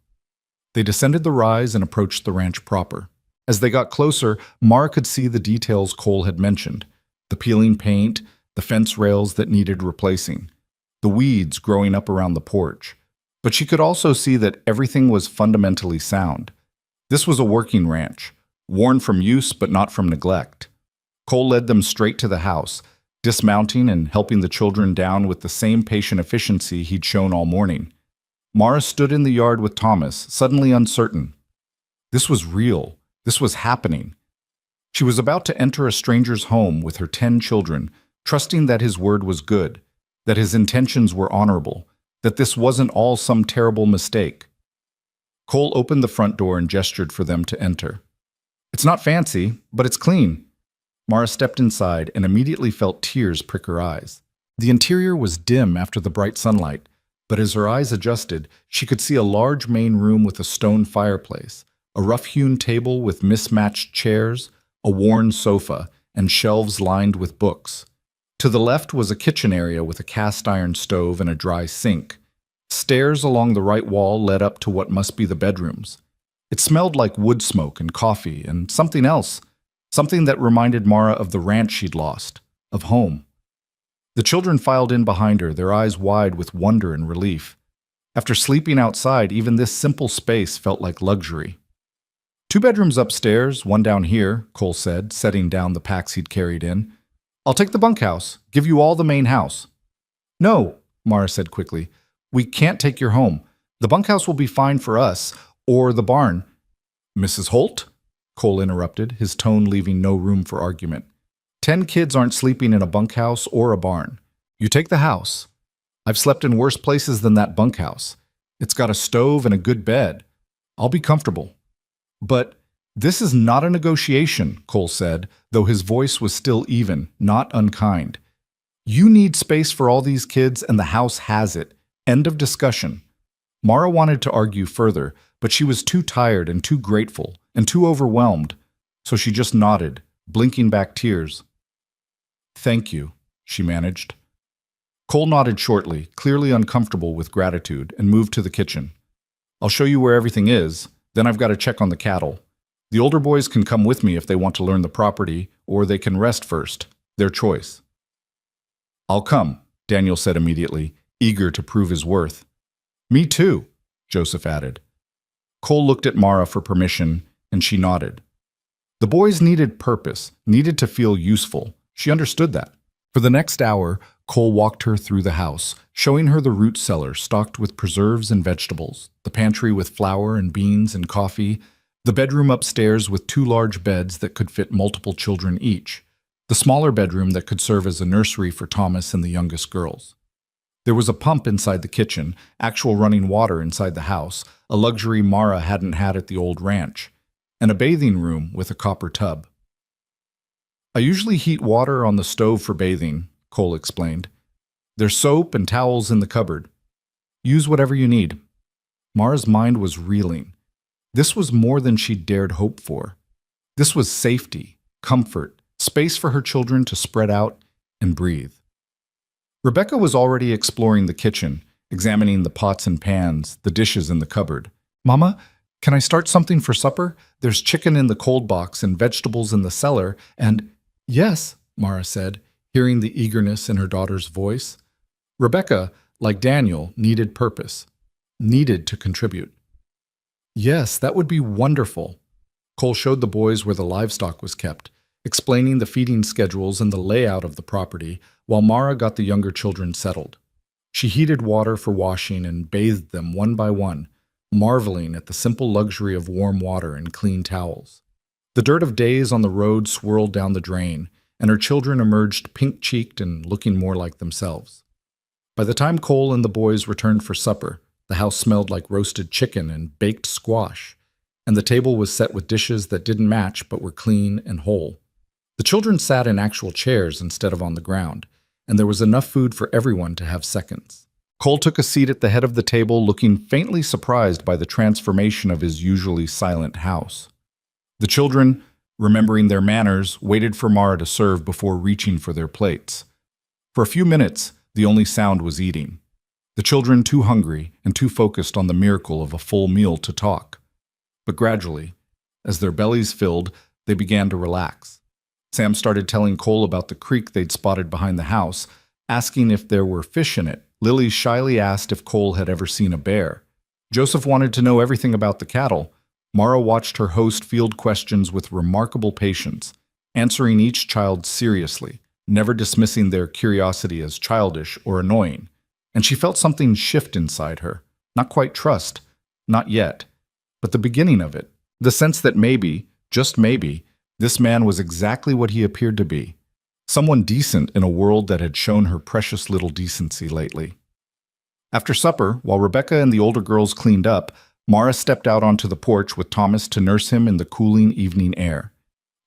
They descended the rise and approached the ranch proper. As they got closer, Mara could see the details Cole had mentioned, the peeling paint, the fence rails that needed replacing, the weeds growing up around the porch. But she could also see that everything was fundamentally sound. This was a working ranch, worn from use but not from neglect. Cole led them straight to the house, dismounting and helping the children down with the same patient efficiency he'd shown all morning. Mara stood in the yard with Thomas, suddenly uncertain. This was real. This was happening. She was about to enter a stranger's home with her 10 children, trusting that his word was good, that his intentions were honorable, that this wasn't all some terrible mistake. Cole opened the front door and gestured for them to enter. "It's not fancy, but it's clean." Mara stepped inside and immediately felt tears prick her eyes. The interior was dim after the bright sunlight, but as her eyes adjusted, she could see a large main room with a stone fireplace, a rough-hewn table with mismatched chairs, a worn sofa, and shelves lined with books. To the left was a kitchen area with a cast-iron stove and a dry sink. Stairs along the right wall led up to what must be the bedrooms. It smelled like wood smoke and coffee and something else, something that reminded Mara of the ranch she'd lost, of home. The children filed in behind her, their eyes wide with wonder and relief. After sleeping outside, even this simple space felt like luxury. "2 bedrooms upstairs, 1 down here," Cole said, setting down the packs he'd carried in. "I'll take the bunkhouse, give you all the main house." "No," Mara said quickly. "We can't take your home. The bunkhouse will be fine for us, or the barn." "Mrs. Holt?" Cole interrupted, his tone leaving no room for argument. 10 kids aren't sleeping in a bunkhouse or a barn. You take the house. I've slept in worse places than that bunkhouse. It's got a stove and a good bed. I'll be comfortable." "But this is not a negotiation," Cole said, though his voice was still even, not unkind. "You need space for all these kids, and the house has it. End of discussion." Mara wanted to argue further, but she was too tired and too grateful and too overwhelmed, so she just nodded, blinking back tears. "Thank you," she managed. Cole nodded shortly, clearly uncomfortable with gratitude, and moved to the kitchen. "I'll show you where everything is, then I've got to check on the cattle. The older boys can come with me if they want to learn the property, or they can rest first. Their choice." "I'll come," Daniel said immediately, eager to prove his worth. "Me too," Joseph added. Cole looked at Mara for permission, and she nodded. The boys needed purpose, needed to feel useful. She understood that. For the next hour, Cole walked her through the house, showing her the root cellar stocked with preserves and vegetables, the pantry with flour and beans and coffee, the bedroom upstairs with 2 large beds that could fit multiple children each, the smaller bedroom that could serve as a nursery for Thomas and the youngest girls. There was a pump inside the kitchen, actual running water inside the house, a luxury Mara hadn't had at the old ranch, and a bathing room with a copper tub. "I usually heat water on the stove for bathing," Cole explained. "There's soap and towels in the cupboard. Use whatever you need." Mara's mind was reeling. This was more than she'd dared hope for. This was safety, comfort, space for her children to spread out and breathe. Rebecca was already exploring the kitchen, examining the pots and pans, the dishes in the cupboard. "Mama, can I start something for supper? There's chicken in the cold box and vegetables in the cellar, and—" "Yes," Mara said, hearing the eagerness in her daughter's voice. Rebecca, like Daniel, needed purpose, needed to contribute. "Yes, that would be wonderful." Cole showed the boys where the livestock was kept, explaining the feeding schedules and the layout of the property, while Mara got the younger children settled. She heated water for washing and bathed them one by one, marveling at the simple luxury of warm water and clean towels. The dirt of days on the road swirled down the drain, and her children emerged pink-cheeked and looking more like themselves. By the time Cole and the boys returned for supper, the house smelled like roasted chicken and baked squash, and the table was set with dishes that didn't match but were clean and whole. The children sat in actual chairs instead of on the ground, and there was enough food for everyone to have seconds. Cole took a seat at the head of the table, looking faintly surprised by the transformation of his usually silent house. The children, remembering their manners, waited for Mara to serve before reaching for their plates. For a few minutes, the only sound was eating. The children too hungry and too focused on the miracle of a full meal to talk. But gradually, as their bellies filled, they began to relax. Sam started telling Cole about the creek they'd spotted behind the house, asking if there were fish in it. Lily shyly asked if Cole had ever seen a bear. Joseph wanted to know everything about the cattle. Mara watched her host field questions with remarkable patience, answering each child seriously, never dismissing their curiosity as childish or annoying. And she felt something shift inside her. Not quite trust, not yet, but the beginning of it. The sense that maybe, just maybe, this man was exactly what he appeared to be. Someone decent in a world that had shown her precious little decency lately. After supper, while Rebecca and the older girls cleaned up, Mara stepped out onto the porch with Thomas to nurse him in the cooling evening air.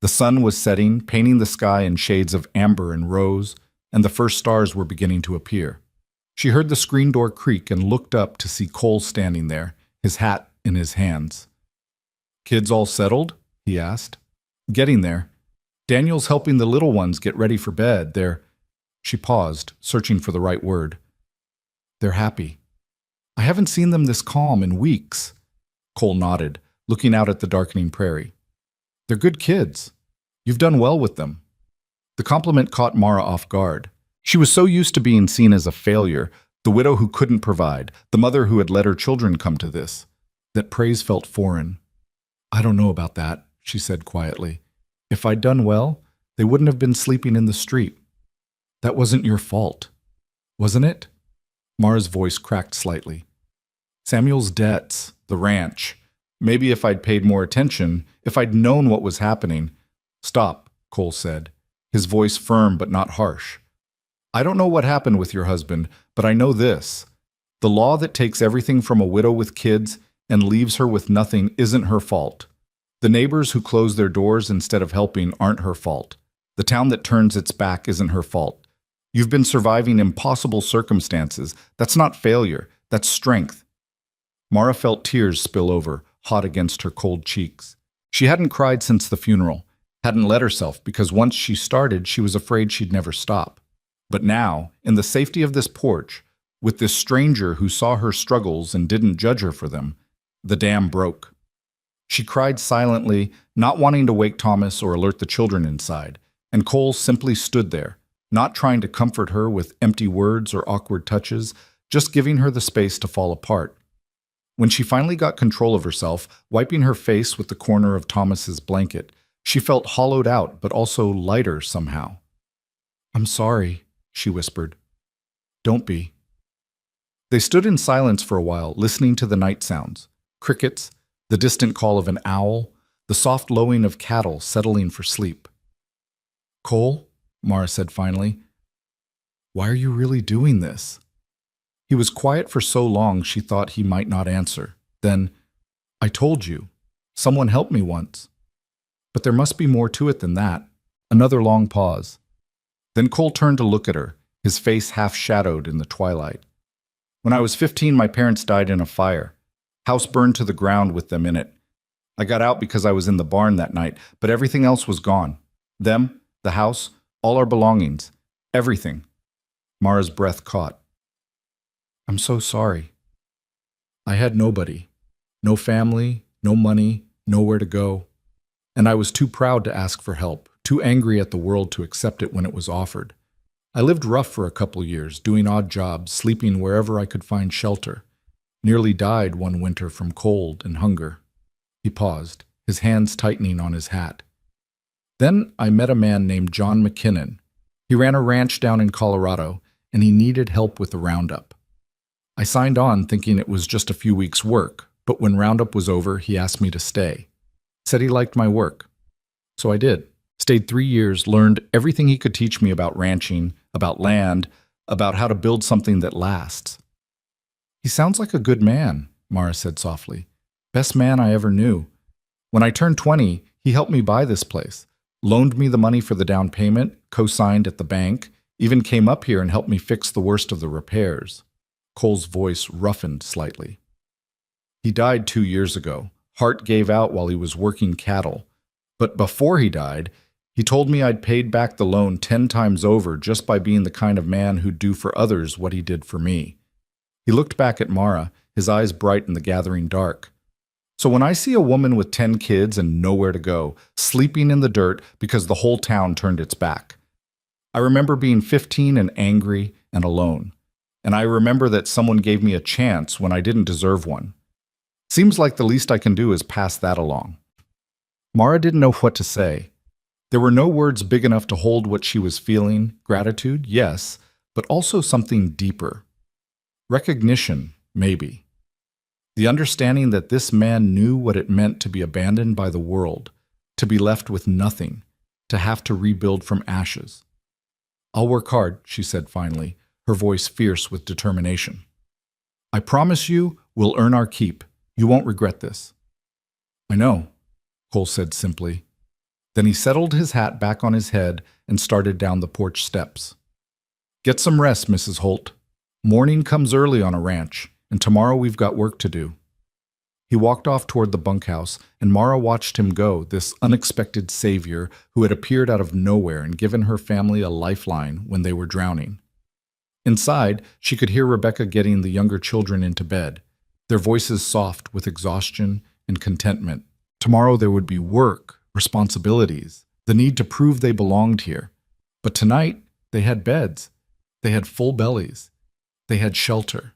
The sun was setting, painting the sky in shades of amber and rose, and the first stars were beginning to appear. She heard the screen door creak and looked up to see Cole standing there, his hat in his hands. "Kids all settled?" he asked. "Getting there. Daniel's helping the little ones get ready for bed. She paused, searching for the right word. "They're happy. I haven't seen them this calm in weeks." Cole nodded, looking out at the darkening prairie. "They're good kids. You've done well with them." The compliment caught Mara off guard. She was so used to being seen as a failure, the widow who couldn't provide, the mother who had let her children come to this, that praise felt foreign. "I don't know about that," she said quietly. "If I'd done well, they wouldn't have been sleeping in the street. That wasn't your fault, wasn't it?" Mara's voice cracked slightly. "Samuel's debts, the ranch. Maybe if I'd paid more attention, if I'd known what was happening—" "Stop," Cole said, his voice firm but not harsh. "I don't know what happened with your husband, but I know this. The law that takes everything from a widow with kids and leaves her with nothing isn't her fault. The neighbors who close their doors instead of helping aren't her fault. The town that turns its back isn't her fault. You've been surviving impossible circumstances. That's not failure. That's strength." Mara felt tears spill over, hot against her cold cheeks. She hadn't cried since the funeral, hadn't let herself because once she started, she was afraid she'd never stop. But now, in the safety of this porch, with this stranger who saw her struggles and didn't judge her for them, the dam broke. She cried silently, not wanting to wake Thomas or alert the children inside, and Cole simply stood there, not trying to comfort her with empty words or awkward touches, just giving her the space to fall apart. When she finally got control of herself, wiping her face with the corner of Thomas's blanket, She felt hollowed out, but also lighter somehow. "I'm sorry," she whispered. "Don't be." They stood in silence for a while, listening to the night sounds. Crickets, the distant call of an owl, the soft lowing of cattle settling for sleep. "Cole," Mara said finally, "why are you really doing this?" He was quiet for so long she thought he might not answer. Then, "I told you. Someone helped me once." "But there must be more to it than that." Another long pause. Then Cole turned to look at her, his face half shadowed in the twilight. "When I was 15, my parents died in a fire. House burned to the ground with them in it. I got out because I was in the barn that night, but everything else was gone. Them, the house, all our belongings. Everything." Mara's breath caught. "I'm so sorry. I had nobody. No family, no money, nowhere to go. And I was too proud to ask for help, too angry at the world to accept it when it was offered. I lived rough for a couple years, doing odd jobs, sleeping wherever I could find shelter. Nearly died one winter from cold and hunger." He paused, his hands tightening on his hat. "Then I met a man named John McKinnon. He ran a ranch down in Colorado, and he needed help with the roundup. I signed on thinking it was just a few weeks' work, but when roundup was over, he asked me to stay. Said he liked my work. So I did. Stayed 3 years, learned everything he could teach me about ranching, about land, about how to build something that lasts." "He sounds like a good man," Mara said softly. "Best man I ever knew. When I turned 20, he helped me buy this place, loaned me the money for the down payment, co-signed at the bank, even came up here and helped me fix the worst of the repairs." Cole's voice roughened slightly. "He died 2 years ago. Heart gave out while he was working cattle. But before he died, he told me I'd paid back the loan 10 times over just by being the kind of man who'd do for others what he did for me." He looked back at Mara, his eyes bright in the gathering dark. "So when I see a woman with 10 kids and nowhere to go, sleeping in the dirt because the whole town turned its back, I remember being 15 and angry and alone. And I remember that someone gave me a chance when I didn't deserve one. Seems like the least I can do is pass that along." Mara didn't know what to say. There were no words big enough to hold what she was feeling. Gratitude, yes, but also something deeper. Recognition, maybe. The understanding that this man knew what it meant to be abandoned by the world, to be left with nothing, to have to rebuild from ashes. "I'll work hard," she said finally, her voice fierce with determination. "I promise you we'll earn our keep. You won't regret this." "I know," Cole said simply. Then he settled his hat back on his head and started down the porch steps. "Get some rest, Mrs. Holt. Morning comes early on a ranch, and tomorrow we've got work to do." He walked off toward the bunkhouse, and Mara watched him go, this unexpected savior who had appeared out of nowhere and given her family a lifeline when they were drowning. Inside, she could hear Rebecca getting the younger children into bed, their voices soft with exhaustion and contentment. Tomorrow there would be work, responsibilities, the need to prove they belonged here. But tonight, they had beds. They had full bellies. They had shelter.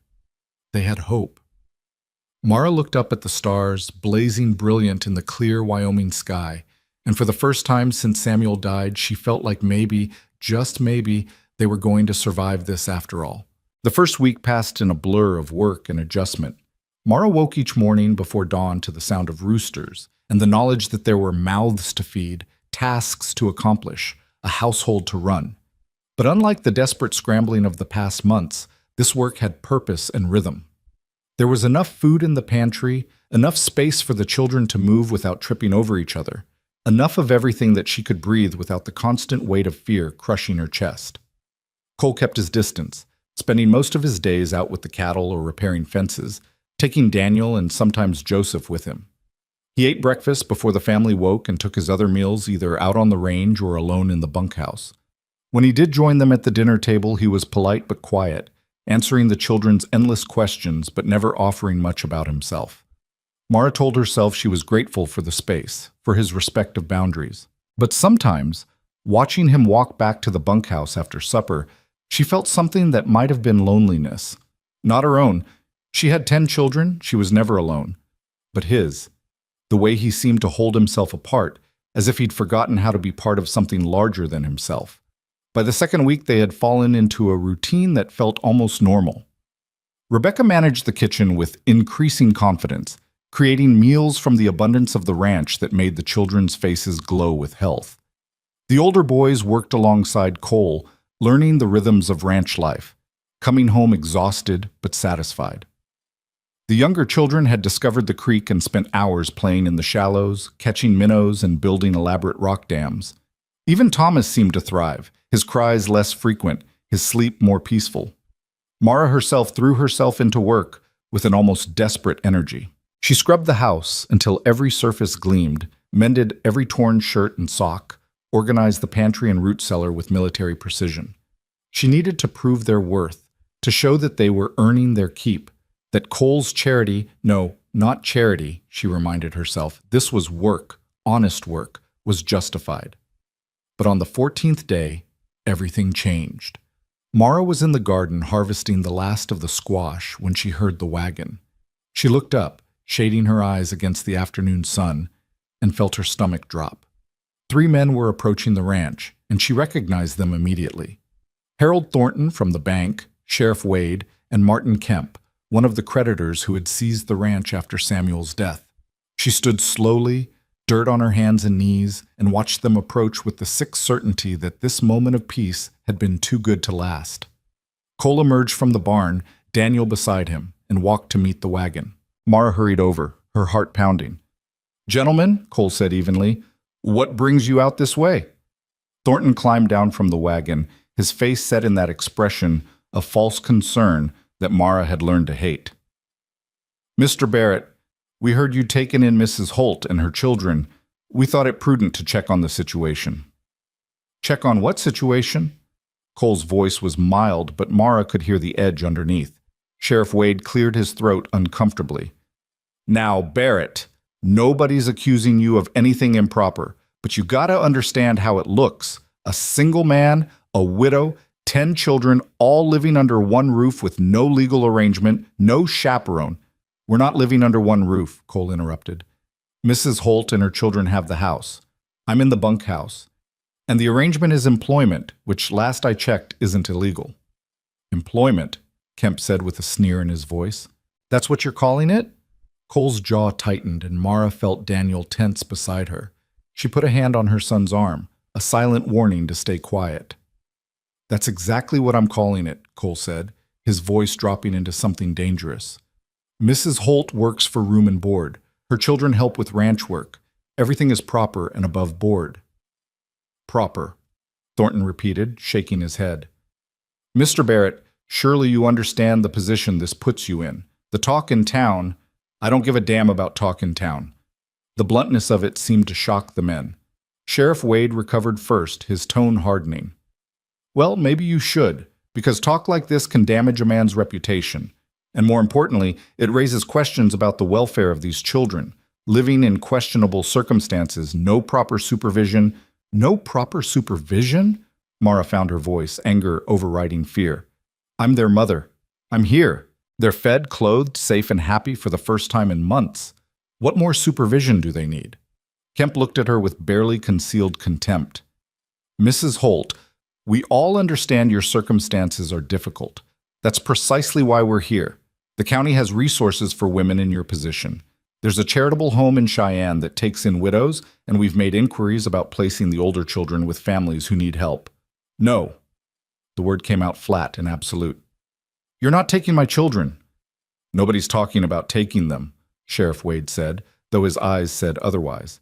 They had hope. Mara looked up at the stars, blazing brilliant in the clear Wyoming sky, and for the first time since Samuel died, she felt like maybe, just maybe, they were going to survive this after all. The first week passed in a blur of work and adjustment. Mara woke each morning before dawn to the sound of roosters and the knowledge that there were mouths to feed, tasks to accomplish, a household to run. But unlike the desperate scrambling of the past months, this work had purpose and rhythm. There was enough food in the pantry, enough space for the children to move without tripping over each other, enough of everything that she could breathe without the constant weight of fear crushing her chest. Cole kept his distance, spending most of his days out with the cattle or repairing fences, taking Daniel and sometimes Joseph with him. He ate breakfast before the family woke and took his other meals either out on the range or alone in the bunkhouse. When he did join them at the dinner table, he was polite but quiet, answering the children's endless questions but never offering much about himself. Mara told herself she was grateful for the space, for his respect of boundaries. But sometimes, watching him walk back to the bunkhouse after supper, she felt something that might have been loneliness. Not her own. She had 10 children, she was never alone. But his. The way he seemed to hold himself apart, as if he'd forgotten how to be part of something larger than himself. By the second week, they had fallen into a routine that felt almost normal. Rebecca managed the kitchen with increasing confidence, creating meals from the abundance of the ranch that made the children's faces glow with health. The older boys worked alongside Cole, learning the rhythms of ranch life, coming home exhausted but satisfied. The younger children had discovered the creek and spent hours playing in the shallows, catching minnows and building elaborate rock dams. Even Thomas seemed to thrive, his cries less frequent, his sleep more peaceful. Mara herself threw herself into work with an almost desperate energy. She scrubbed the house until every surface gleamed, mended every torn shirt and sock, organized the pantry and root cellar with military precision. She needed to prove their worth, to show that they were earning their keep, that Cole's charity, no, not charity, she reminded herself, this was work, honest work, was justified. But on the 14th day, everything changed. Mara was in the garden harvesting the last of the squash when she heard the wagon. She looked up, shading her eyes against the afternoon sun, and felt her stomach drop. 3 men were approaching the ranch, and she recognized them immediately. Harold Thornton from the bank, Sheriff Wade, and Martin Kemp, one of the creditors who had seized the ranch after Samuel's death. She stood slowly, dirt on her hands and knees, and watched them approach with the sick certainty that this moment of peace had been too good to last. Cole emerged from the barn, Daniel beside him, and walked to meet the wagon. Mara hurried over, her heart pounding. "Gentlemen," Cole said evenly, "what brings you out this way?" Thornton climbed down from the wagon, his face set in that expression of false concern that Mara had learned to hate. "Mr. Barrett, we heard you'd taken in Mrs. Holt and her children. We thought it prudent to check on the situation." "Check on what situation?" Cole's voice was mild, but Mara could hear the edge underneath. Sheriff Wade cleared his throat uncomfortably. "Now, Barrett, nobody's accusing you of anything improper, but you gotta understand how it looks. A single man, a widow, 10 children, all living under one roof with no legal arrangement, no chaperone." "We're not living under one roof," Cole interrupted. "Mrs. Holt and her children have the house. I'm in the bunkhouse. And the arrangement is employment, which last I checked isn't illegal." "Employment?" Kemp said with a sneer in his voice. "That's what you're calling it?" Cole's jaw tightened and Mara felt Daniel tense beside her. She put a hand on her son's arm, a silent warning to stay quiet. "That's exactly what I'm calling it," Cole said, his voice dropping into something dangerous. "Mrs. Holt works for room and board. Her children help with ranch work. Everything is proper and above board." "Proper," Thornton repeated, shaking his head. "Mr. Barrett, surely you understand the position this puts you in. The talk in town—" "I don't give a damn about talk in town." The bluntness of it seemed to shock the men. Sheriff Wade recovered first, his tone hardening. "Well, maybe you should, because talk like this can damage a man's reputation. And more importantly, it raises questions about the welfare of these children, living in questionable circumstances, no proper supervision." "No proper supervision?" Mara found her voice, anger overriding fear. "I'm their mother. I'm here. They're fed, clothed, safe, and happy for the first time in months. What more supervision do they need?" Kemp looked at her with barely concealed contempt. "Mrs. Holt, we all understand your circumstances are difficult. That's precisely why we're here. The county has resources for women in your position. There's a charitable home in Cheyenne that takes in widows, and we've made inquiries about placing the older children with families who need help." "No." The word came out flat and absolute. "You're not taking my children." "Nobody's talking about taking them," Sheriff Wade said, though his eyes said otherwise.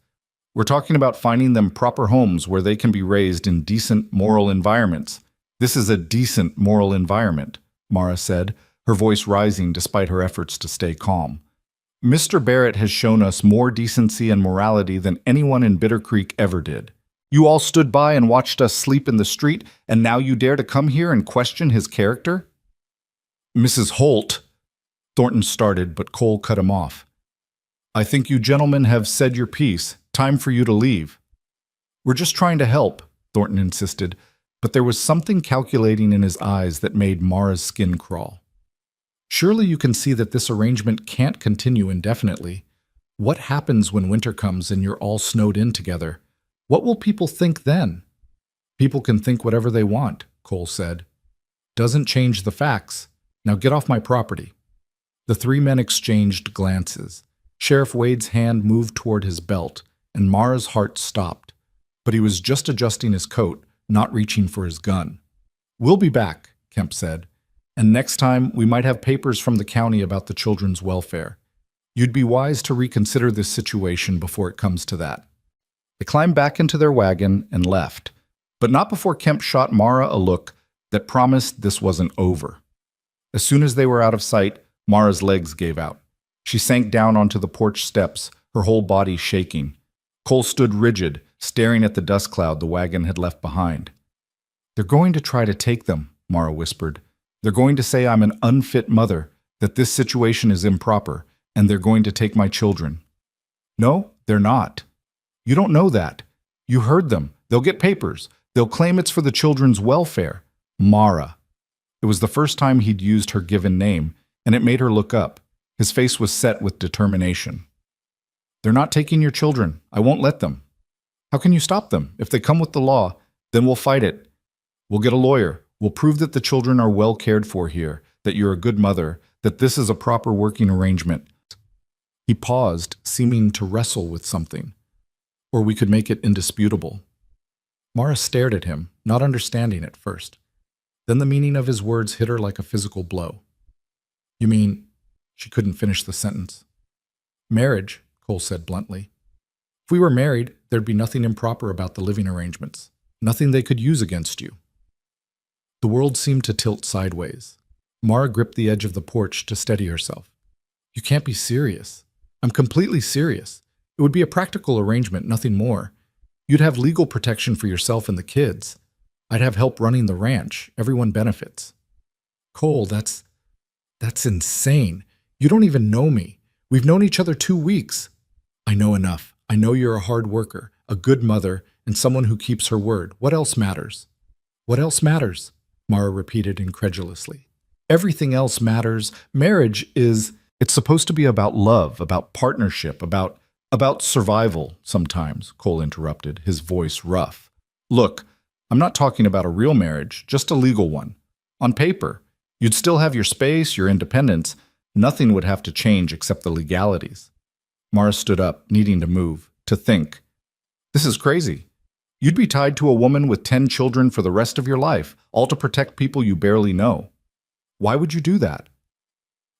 "We're talking about finding them proper homes where they can be raised in decent, moral environments." "This is a decent, moral environment," Mara said, her voice rising despite her efforts to stay calm. "Mr. Barrett has shown us more decency and morality than anyone in Bitter Creek ever did. You all stood by and watched us sleep in the street, and now you dare to come here and question his character?" "Mrs. Holt," Thornton started, but Cole cut him off. "I think you gentlemen have said your piece. Time for you to leave." "We're just trying to help," Thornton insisted, but there was something calculating in his eyes that made Mara's skin crawl. "Surely you can see that this arrangement can't continue indefinitely. What happens when winter comes and you're all snowed in together? What will people think then? People can think whatever they want, Cole said. Doesn't change the facts. Now get off my property. The three men exchanged glances. Sheriff Wade's hand moved toward his belt, and Mara's heart stopped. But he was just adjusting his coat, not reaching for his gun. We'll be back, Kemp said. And next time, we might have papers from the county about the children's welfare. You'd be wise to reconsider this situation before it comes to that. They climbed back into their wagon and left, but not before Kemp shot Mara a look that promised this wasn't over. As soon as they were out of sight, Mara's legs gave out. She sank down onto the porch steps, her whole body shaking. Cole stood rigid, staring at the dust cloud the wagon had left behind. They're going to try to take them, Mara whispered. They're going to say I'm an unfit mother, that this situation is improper, and they're going to take my children. No, they're not. You don't know that. You heard them. They'll get papers. They'll claim it's for the children's welfare. Mara. It was the first time he'd used her given name, and it made her look up. His face was set with determination. They're not taking your children. I won't let them. How can you stop them? If they come with the law, then we'll fight it. We'll get a lawyer. We'll prove that the children are well cared for here, that you're a good mother, that this is a proper working arrangement. He paused, seeming to wrestle with something. Or we could make it indisputable. Mara stared at him, not understanding at first. Then the meaning of his words hit her like a physical blow. You mean, she couldn't finish the sentence. Marriage, Cole said bluntly. If we were married, there'd be nothing improper about the living arrangements, nothing they could use against you. The world seemed to tilt sideways. Mara gripped the edge of the porch to steady herself. You can't be serious. I'm completely serious. It would be a practical arrangement, nothing more. You'd have legal protection for yourself and the kids. I'd have help running the ranch. Everyone benefits. Cole, that's insane. You don't even know me. We've known each other 2 weeks. I know enough. I know you're a hard worker, a good mother, and someone who keeps her word. What else matters? What else matters? Mara repeated incredulously. Everything else matters. Marriage it's supposed to be about love, about partnership, about survival sometimes, Cole interrupted, his voice rough. Look, I'm not talking about a real marriage, just a legal one. On paper, you'd still have your space, your independence. Nothing would have to change except the legalities. Mara stood up, needing to move, to think. This is crazy. You'd be tied to a woman with 10 children for the rest of your life, all to protect people you barely know. Why would you do that?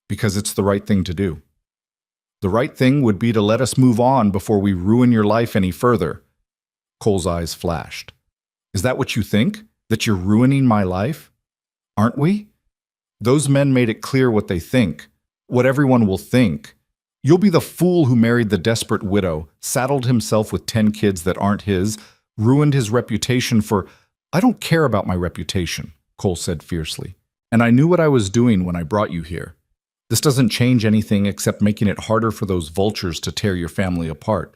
Because it's the right thing to do. The right thing would be to let us move on before we ruin your life any further. Cole's eyes flashed. Is that what you think? That you're ruining my life? Aren't we? Those men made it clear what they think, what everyone will think. You'll be the fool who married the desperate widow, saddled himself with 10 kids that aren't his, ruined his reputation for— I don't care about my reputation, Cole said fiercely. And I knew what I was doing when I brought you here. This doesn't change anything except making it harder for those vultures to tear your family apart.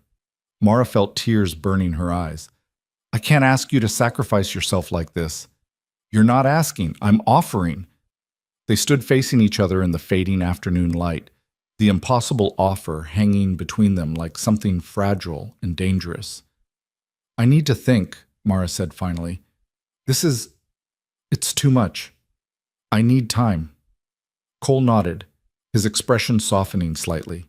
Mara felt tears burning her eyes. I can't ask you to sacrifice yourself like this. You're not asking, I'm offering. They stood facing each other in the fading afternoon light, the impossible offer hanging between them like something fragile and dangerous. I need to think, Mara said finally. It's too much. I need time. Cole nodded, his expression softening slightly.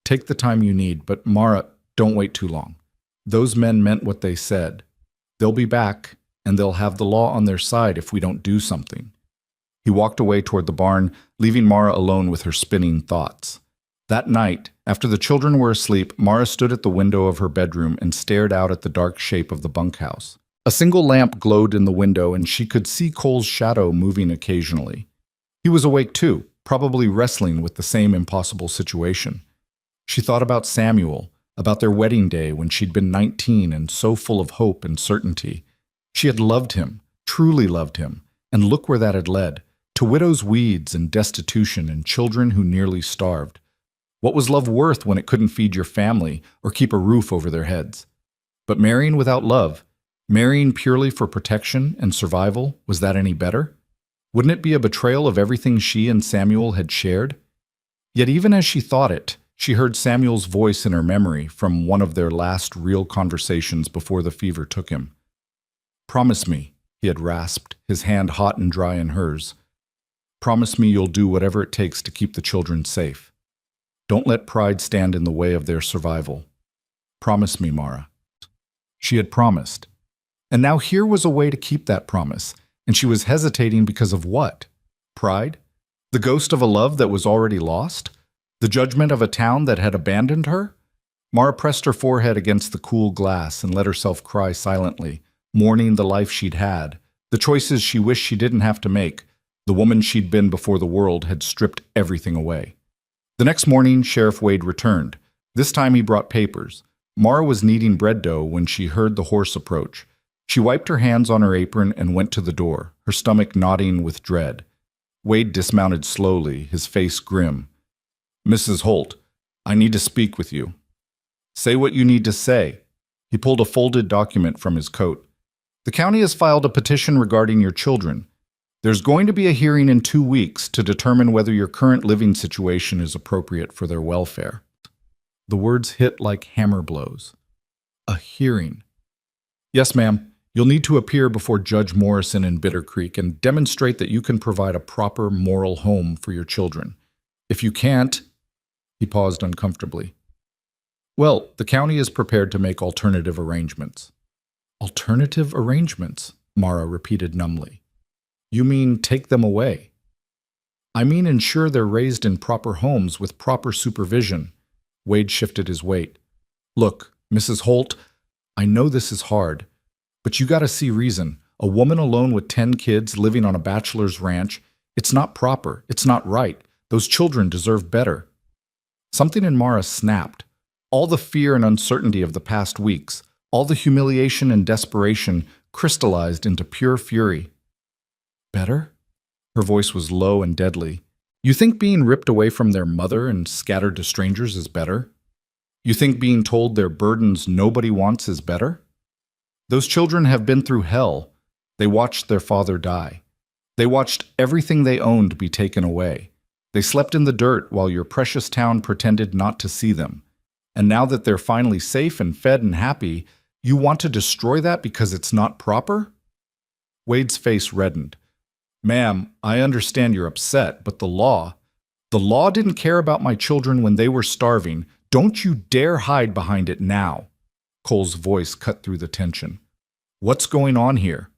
Take the time you need, but Mara, don't wait too long. Those men meant what they said. They'll be back, and they'll have the law on their side if we don't do something. He walked away toward the barn, leaving Mara alone with her spinning thoughts. That night, after the children were asleep, Mara stood at the window of her bedroom and stared out at the dark shape of the bunkhouse. A single lamp glowed in the window, and she could see Cole's shadow moving occasionally. He was awake too, probably wrestling with the same impossible situation. She thought about Samuel, about their wedding day when she'd been 19 and so full of hope and certainty. She had loved him, truly loved him, and look where that had led, to widow's weeds and destitution and children who nearly starved. What was love worth when it couldn't feed your family or keep a roof over their heads? But marrying without love, marrying purely for protection and survival, was that any better? Wouldn't it be a betrayal of everything she and Samuel had shared? Yet even as she thought it, She heard Samuel's voice in her memory from one of their last real conversations before the fever took him. "Promise me," he had rasped, his hand hot and dry in hers. "Promise me you'll do whatever it takes to keep the children safe. Don't let pride stand in the way of their survival. Promise me, Mara." She had promised. And now here was a way to keep that promise, and she was hesitating because of what? Pride? The ghost of a love that was already lost? The judgment of a town that had abandoned her? Mara pressed her forehead against the cool glass and let herself cry silently, mourning the life she'd had, the choices she wished she didn't have to make. The woman she'd been before the world had stripped everything away. The next morning, Sheriff Wade returned. This time he brought papers. Mara was kneading bread dough when she heard the horse approach. She wiped her hands on her apron and went to the door, her stomach knotting with dread. Wade dismounted slowly, his face grim. "Mrs. Holt, I need to speak with you." "Say what you need to say." He pulled a folded document from his coat. "The county has filed a petition regarding your children. There's going to be a hearing in 2 weeks to determine whether your current living situation is appropriate for their welfare." The words hit like hammer blows. A hearing. "Yes, ma'am. You'll need to appear before Judge Morrison in Bitter Creek and demonstrate that you can provide a proper moral home for your children. If you can't—" He paused uncomfortably. "Well, the county is prepared to make alternative arrangements." "Alternative arrangements?" Mara repeated numbly. "You mean take them away?" "I mean ensure they're raised in proper homes with proper supervision." Wade shifted his weight. "Look, Mrs. Holt, I know this is hard, but you gotta see reason. A woman alone with 10 kids living on a bachelor's ranch, it's not proper, it's not right. Those children deserve better." Something in Mara snapped. All the fear and uncertainty of the past weeks, all the humiliation and desperation crystallized into pure fury. "Better?" Her voice was low and deadly. "You think being ripped away from their mother and scattered to strangers is better? You think being told their burdens nobody wants is better? Those children have been through hell. They watched their father die. They watched everything they owned be taken away. They slept in the dirt while your precious town pretended not to see them. And now that they're finally safe and fed and happy, you want to destroy that because it's not proper?" Wade's face reddened. "Ma'am, I understand you're upset, but the law didn't care about my children when they were starving. Don't you dare hide behind it now." Cole's voice cut through the tension. "What's going on here?"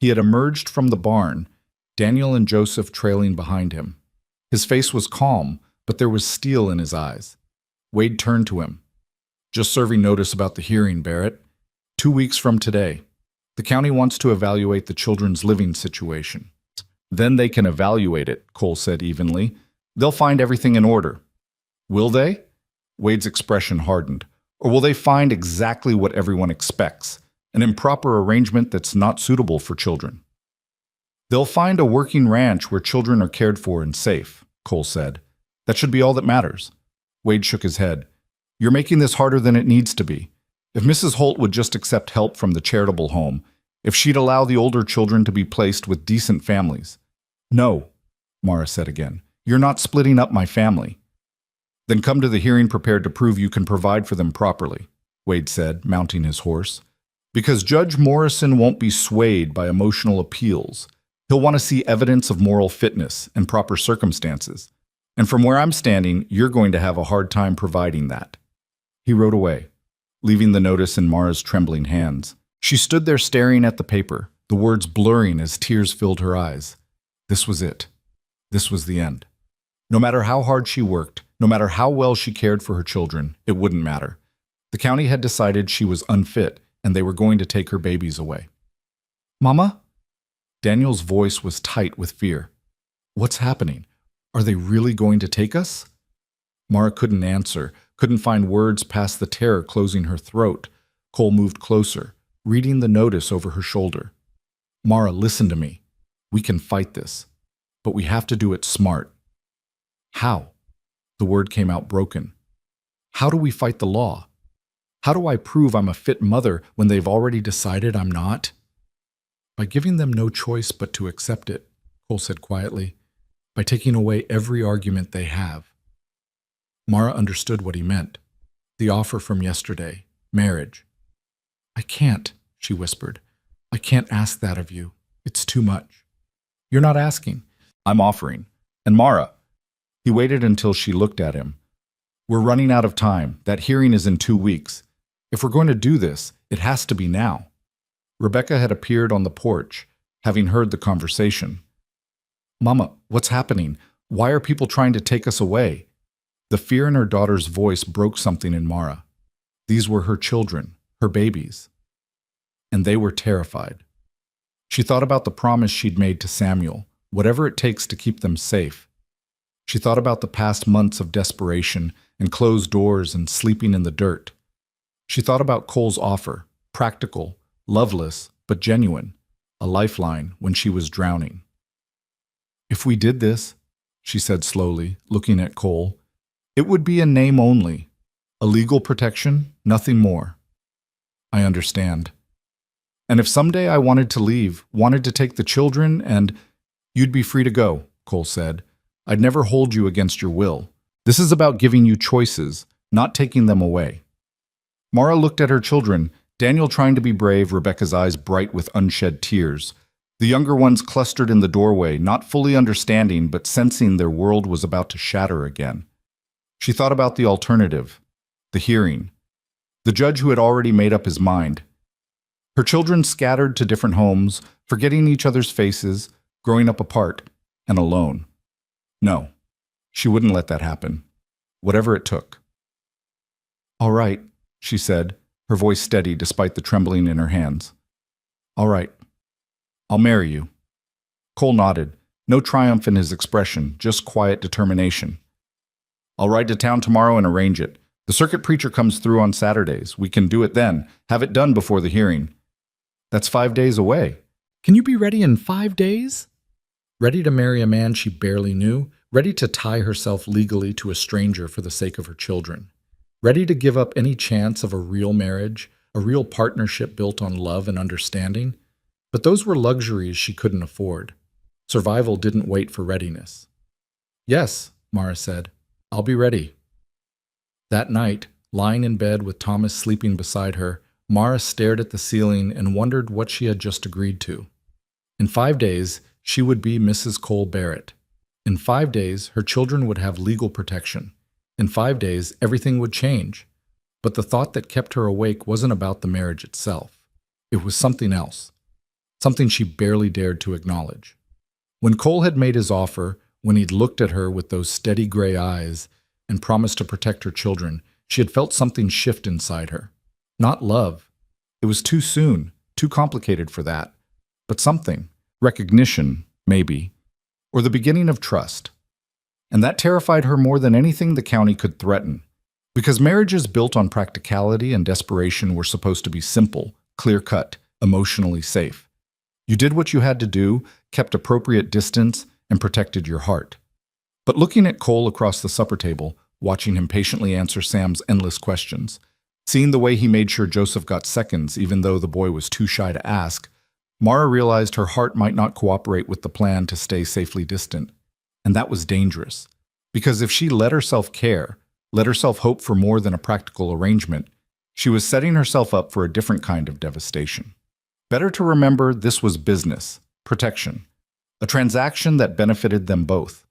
He had emerged from the barn, Daniel and Joseph trailing behind him. His face was calm, but there was steel in his eyes. Wade turned to him. "Just serving notice about the hearing, Barrett. 2 weeks from today. The county wants to evaluate the children's living situation." "Then they can evaluate it," Cole said evenly. "They'll find everything in order." "Will they?" Wade's expression hardened. "Or will they find exactly what everyone expects, an improper arrangement that's not suitable for children?" "They'll find a working ranch where children are cared for and safe," Cole said. "That should be all that matters." Wade shook his head. "You're making this harder than it needs to be. If Mrs. Holt would just accept help from the charitable home, if she'd allow the older children to be placed with decent families." "No," Mara said again. "You're not splitting up my family." "Then come to the hearing prepared to prove you can provide for them properly," Wade said, mounting his horse. "Because Judge Morrison won't be swayed by emotional appeals. He'll want to see evidence of moral fitness and proper circumstances. And from where I'm standing, you're going to have a hard time providing that." He rode away, leaving the notice in Mara's trembling hands. She stood there staring at the paper, the words blurring as tears filled her eyes. This was it. This was the end. No matter how hard she worked, no matter how well she cared for her children, it wouldn't matter. The county had decided she was unfit, and they were going to take her babies away. "Mama?" Daniel's voice was tight with fear. "What's happening? Are they really going to take us?" Mara couldn't answer, couldn't find words past the terror closing her throat. Cole moved closer, reading the notice over her shoulder. "Mara, listen to me. We can fight this, but we have to do it smart." "How?" The word came out broken. "How do we fight the law? How do I prove I'm a fit mother when they've already decided I'm not?" "By giving them no choice but to accept it," Cole said quietly. "By taking away every argument they have." Mara understood what he meant. The offer from yesterday, marriage. I can't, she whispered. I can't ask that of you. It's too much. You're not asking. I'm offering. And Mara. He waited until she looked at him. We're running out of time. That hearing is in 2 weeks. If we're going to do this, it has to be now. Rebecca had appeared on the porch, having heard the conversation. Mama, what's happening? Why are people trying to take us away? The fear in her daughter's voice broke something in Mara. These were her children, her babies. And they were terrified. She thought about the promise she'd made to Samuel, whatever it takes to keep them safe. She thought about the past months of desperation and closed doors and sleeping in the dirt. She thought about Cole's offer, practical, loveless, but genuine, a lifeline when she was drowning. If we did this, she said slowly, looking at Cole, it would be in name only, a legal protection, nothing more. I understand. And if someday I wanted to leave, wanted to take the children, and you'd be free to go, Cole said. I'd never hold you against your will. This is about giving you choices, not taking them away. Mara looked at her children, Daniel trying to be brave, Rebecca's eyes bright with unshed tears. The younger ones clustered in the doorway, not fully understanding but sensing their world was about to shatter again. She thought about the alternative, the hearing, the judge who had already made up his mind. Her children scattered to different homes, forgetting each other's faces, growing up apart and alone. No, she wouldn't let that happen, whatever it took. All right, she said, her voice steady despite the trembling in her hands. All right, I'll marry you. Cole nodded, no triumph in his expression, just quiet determination. I'll ride to town tomorrow and arrange it. The circuit preacher comes through on Saturdays. We can do it then, have it done before the hearing. That's 5 days away. Can you be ready in 5 days? Ready to marry a man she barely knew, ready to tie herself legally to a stranger for the sake of her children, ready to give up any chance of a real marriage, a real partnership built on love and understanding. But those were luxuries she couldn't afford. Survival didn't wait for readiness. Yes, Mara said, I'll be ready. That night, lying in bed with Thomas sleeping beside her, Mara stared at the ceiling and wondered what she had just agreed to. In 5 days, she would be Mrs. Cole Barrett. In 5 days, her children would have legal protection. In 5 days, everything would change. But the thought that kept her awake wasn't about the marriage itself. It was something else, something she barely dared to acknowledge. When Cole had made his offer, when he'd looked at her with those steady gray eyes and promised to protect her children, she had felt something shift inside her. Not love. It was too soon, too complicated for that. But something. Recognition, maybe. Or the beginning of trust. And that terrified her more than anything the county could threaten. Because marriages built on practicality and desperation were supposed to be simple, clear-cut, emotionally safe. You did what you had to do, kept appropriate distance, and protected your heart. But looking at Cole across the supper table, watching him patiently answer Sam's endless questions, seeing the way he made sure Joseph got seconds even though the boy was too shy to ask, Mara realized her heart might not cooperate with the plan to stay safely distant. And that was dangerous. Because if she let herself care, let herself hope for more than a practical arrangement, she was setting herself up for a different kind of devastation. Better to remember this was business, protection, a transaction that benefited them both.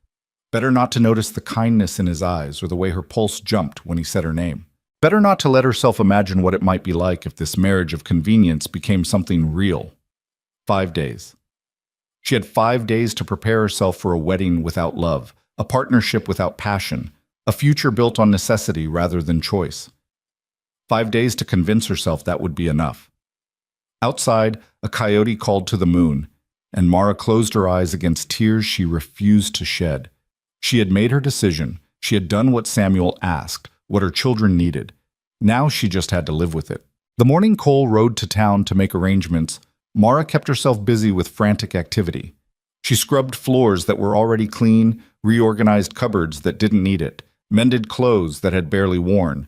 Better not to notice the kindness in his eyes or the way her pulse jumped when he said her name. Better not to let herself imagine what it might be like if this marriage of convenience became something real. 5 days. She had 5 days to prepare herself for a wedding without love, a partnership without passion, a future built on necessity rather than choice. 5 days to convince herself that would be enough. Outside, a coyote called to the moon, and Mara closed her eyes against tears she refused to shed. She had made her decision. She had done what Samuel asked, what her children needed. Now she just had to live with it. The morning Cole rode to town to make arrangements, Mara kept herself busy with frantic activity. She scrubbed floors that were already clean, reorganized cupboards that didn't need it, mended clothes that had barely worn.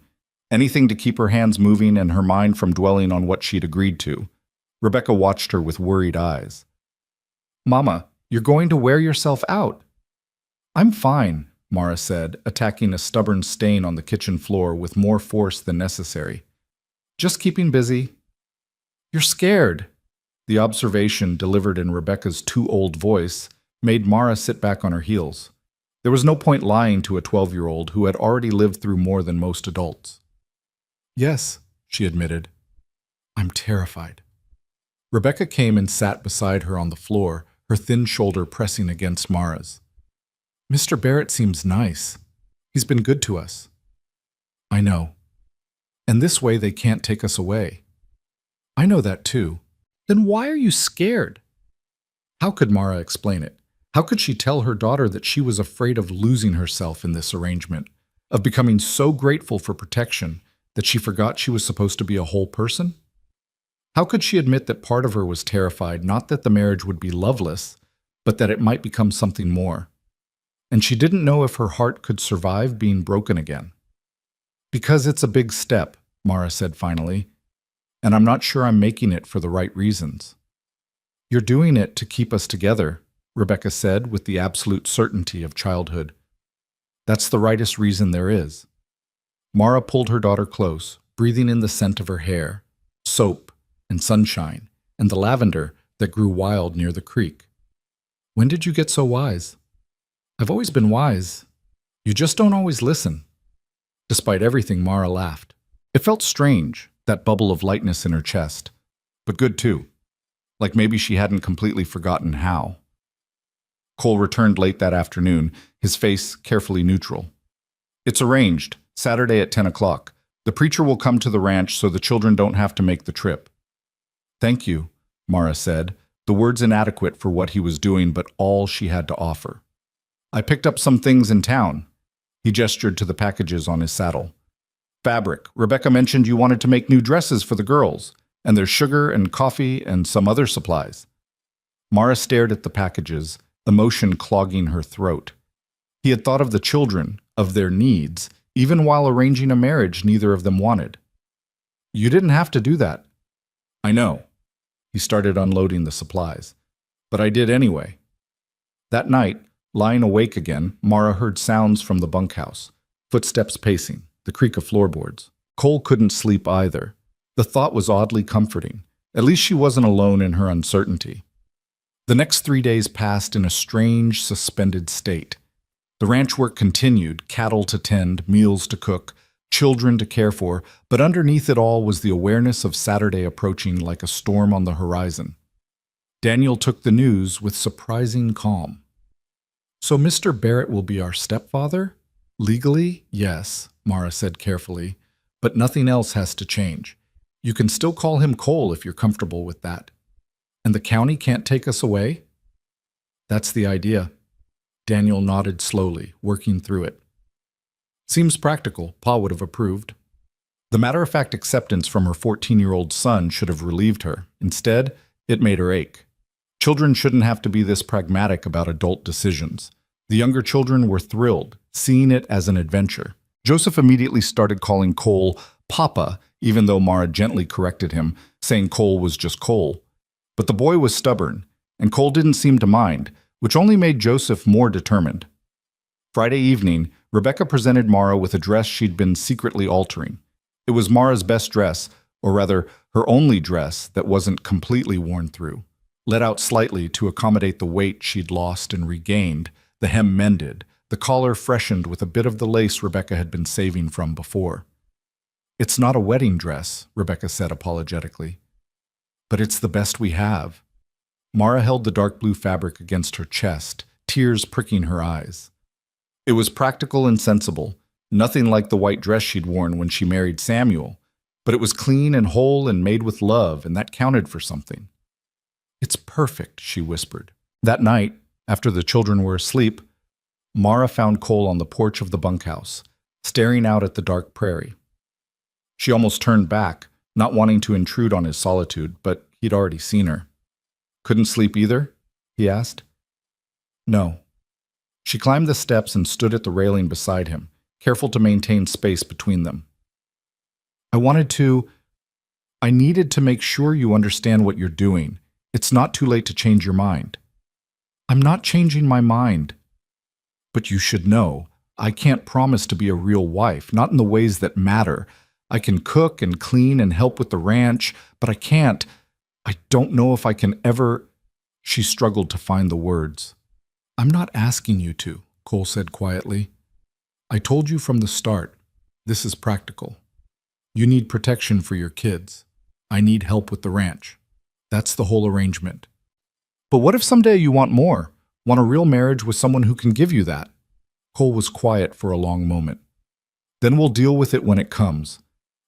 Anything to keep her hands moving and her mind from dwelling on what she'd agreed to. Rebecca watched her with worried eyes. Mama, you're going to wear yourself out. I'm fine, Mara said, attacking a stubborn stain on the kitchen floor with more force than necessary. Just keeping busy. You're scared. The observation, delivered in Rebecca's too-old voice, made Mara sit back on her heels. There was no point lying to a 12-year-old who had already lived through more than most adults. Yes, she admitted. I'm terrified. Rebecca came and sat beside her on the floor, her thin shoulder pressing against Mara's. Mr. Barrett seems nice. He's been good to us. I know. And this way they can't take us away. I know that too. Then why are you scared? How could Mara explain it? How could she tell her daughter that she was afraid of losing herself in this arrangement, of becoming so grateful for protection that she forgot she was supposed to be a whole person? How could she admit that part of her was terrified not that the marriage would be loveless, but that it might become something more? And she didn't know if her heart could survive being broken again. Because it's a big step, Mara said finally, and I'm not sure I'm making it for the right reasons. You're doing it to keep us together, Rebecca said with the absolute certainty of childhood. That's the rightest reason there is. Mara pulled her daughter close, breathing in the scent of her hair, soap, and sunshine, and the lavender that grew wild near the creek. When did you get so wise? I've always been wise. You just don't always listen. Despite everything, Mara laughed. It felt strange, that bubble of lightness in her chest, but good too. Like maybe she hadn't completely forgotten how. Cole returned late that afternoon, his face carefully neutral. It's arranged, Saturday at 10 o'clock. The preacher will come to the ranch so the children don't have to make the trip. Thank you, Mara said, the words inadequate for what he was doing but all she had to offer. I picked up some things in town. He gestured to the packages on his saddle. Fabric. Rebecca mentioned you wanted to make new dresses for the girls, and there's sugar and coffee and some other supplies. Mara stared at the packages, emotion clogging her throat. He had thought of the children, of their needs, even while arranging a marriage neither of them wanted. You didn't have to do that. I know. He started unloading the supplies. But I did anyway. That night, lying awake again, Mara heard sounds from the bunkhouse, footsteps pacing, the creak of floorboards. Cole couldn't sleep either. The thought was oddly comforting. At least she wasn't alone in her uncertainty. The next 3 days passed in a strange, suspended state. The ranch work continued, cattle to tend, meals to cook, children to care for, but underneath it all was the awareness of Saturday approaching like a storm on the horizon. Daniel took the news with surprising calm. So Mr. Barrett will be our stepfather? Legally, yes, Mara said carefully, but nothing else has to change. You can still call him Cole if you're comfortable with that. And the county can't take us away? That's the idea. Daniel nodded slowly, working through it. Seems practical, Pa would have approved. The matter-of-fact acceptance from her 14-year-old son should have relieved her. Instead, it made her ache. Children shouldn't have to be this pragmatic about adult decisions. The younger children were thrilled, seeing it as an adventure. Joseph immediately started calling Cole Papa, even though Mara gently corrected him, saying Cole was just Cole. But the boy was stubborn, and Cole didn't seem to mind, which only made Joseph more determined. Friday evening, Rebecca presented Mara with a dress she'd been secretly altering. It was Mara's best dress, or rather, her only dress that wasn't completely worn through. Let out slightly to accommodate the weight she'd lost and regained, the hem mended, the collar freshened with a bit of the lace Rebecca had been saving from before. It's not a wedding dress, Rebecca said apologetically. But it's the best we have. Mara held the dark blue fabric against her chest, tears pricking her eyes. It was practical and sensible, nothing like the white dress she'd worn when she married Samuel, but it was clean and whole and made with love, and that counted for something. It's perfect, she whispered. That night, after the children were asleep, Mara found Cole on the porch of the bunkhouse, staring out at the dark prairie. She almost turned back, not wanting to intrude on his solitude, but he'd already seen her. Couldn't sleep either? He asked. No. She climbed the steps and stood at the railing beside him, careful to maintain space between them. I needed to make sure you understand what you're doing. It's not too late to change your mind. I'm not changing my mind. But you should know, I can't promise to be a real wife, not in the ways that matter. I can cook and clean and help with the ranch, but I don't know if I can ever. She struggled to find the words. I'm not asking you to, Cole said quietly. I told you from the start, this is practical. You need protection for your kids. I need help with the ranch. That's the whole arrangement. But what if someday you want more? Want a real marriage with someone who can give you that? Cole was quiet for a long moment. Then we'll deal with it when it comes.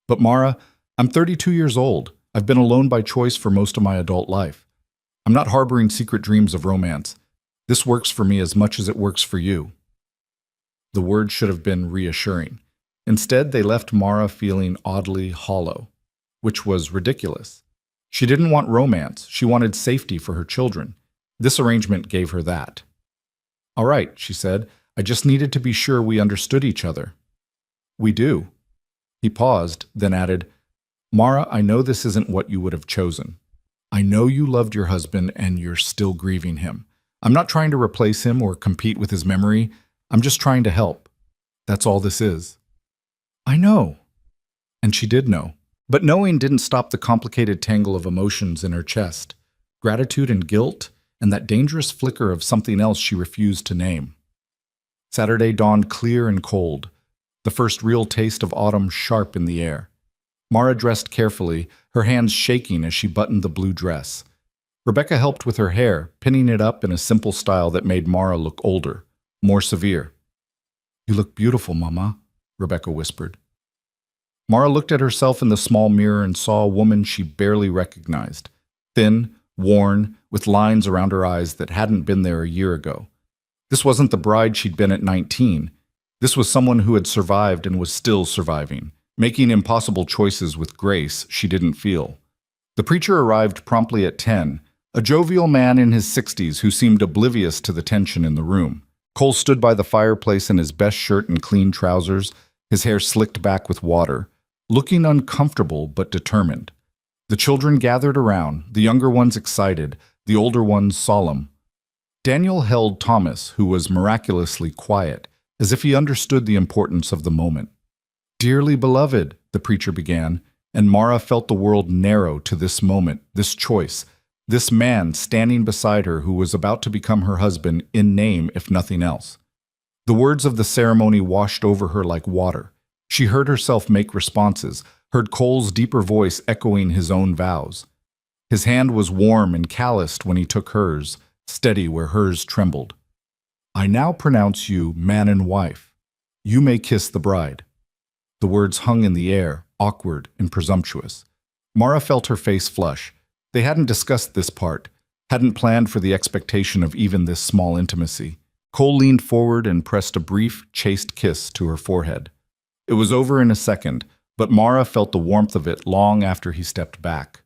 But Mara, I'm 32 years old. I've been alone by choice for most of my adult life. I'm not harboring secret dreams of romance. This works for me as much as it works for you. The words should have been reassuring. Instead, they left Mara feeling oddly hollow, which was ridiculous. She didn't want romance. She wanted safety for her children. This arrangement gave her that. All right, she said. I just needed to be sure we understood each other. We do. He paused, then added, Mara, I know this isn't what you would have chosen. I know you loved your husband and you're still grieving him. I'm not trying to replace him or compete with his memory. I'm just trying to help. That's all this is. I know. And she did know. But knowing didn't stop the complicated tangle of emotions in her chest. Gratitude and guilt, and that dangerous flicker of something else she refused to name. Saturday dawned clear and cold, the first real taste of autumn sharp in the air. Mara dressed carefully, her hands shaking as she buttoned the blue dress. Rebecca helped with her hair, pinning it up in a simple style that made Mara look older, more severe. You look beautiful, Mama, Rebecca whispered. Mara looked at herself in the small mirror and saw a woman she barely recognized, thin, worn, with lines around her eyes that hadn't been there a year ago. This wasn't the bride she'd been at 19. This was someone who had survived and was still surviving, making impossible choices with grace she didn't feel. The preacher arrived promptly at 10, a jovial man in his 60s who seemed oblivious to the tension in the room. Cole stood by the fireplace in his best shirt and clean trousers, his hair slicked back with water, looking uncomfortable but determined. The children gathered around, the younger ones excited, the older ones solemn. Daniel held Thomas, who was miraculously quiet, as if he understood the importance of the moment. Dearly beloved, the preacher began, and Mara felt the world narrow to this moment, this choice, this man standing beside her who was about to become her husband in name, if nothing else. The words of the ceremony washed over her like water. She heard herself make responses, heard Cole's deeper voice echoing his own vows. His hand was warm and calloused when he took hers, steady where hers trembled. I now pronounce you man and wife. You may kiss the bride. The words hung in the air, awkward and presumptuous. Mara felt her face flush. They hadn't discussed this part, hadn't planned for the expectation of even this small intimacy. Cole leaned forward and pressed a brief, chaste kiss to her forehead. It was over in a second, but Mara felt the warmth of it long after he stepped back.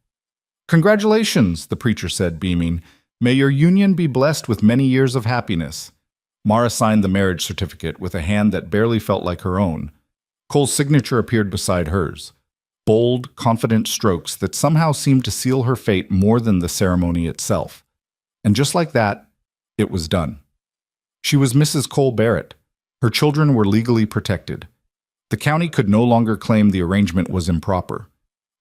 Congratulations, the preacher said, beaming. May your union be blessed with many years of happiness. Mara signed the marriage certificate with a hand that barely felt like her own. Cole's signature appeared beside hers. Bold, confident strokes that somehow seemed to seal her fate more than the ceremony itself. And just like that, it was done. She was Mrs. Cole Barrett. Her children were legally protected. The county could no longer claim the arrangement was improper.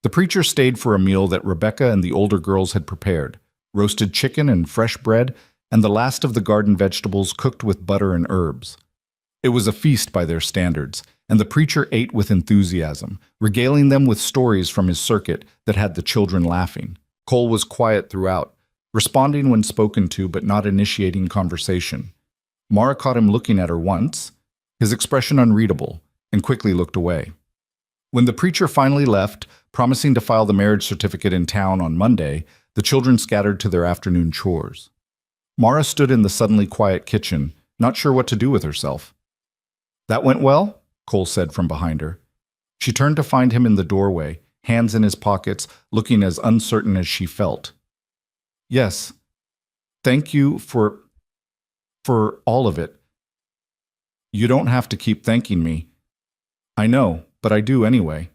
The preacher stayed for a meal that Rebecca and the older girls had prepared, roasted chicken and fresh bread, and the last of the garden vegetables cooked with butter and herbs. It was a feast by their standards, and the preacher ate with enthusiasm, regaling them with stories from his circuit that had the children laughing. Cole was quiet throughout, responding when spoken to but not initiating conversation. Mara caught him looking at her once, his expression unreadable, and quickly looked away. When the preacher finally left, promising to file the marriage certificate in town on Monday, the children scattered to their afternoon chores. Mara stood in the suddenly quiet kitchen, not sure what to do with herself. That went well? Cole said from behind her. She turned to find him in the doorway, hands in his pockets, looking as uncertain as she felt. Yes. Thank you for all of it. You don't have to keep thanking me. I know, but I do anyway.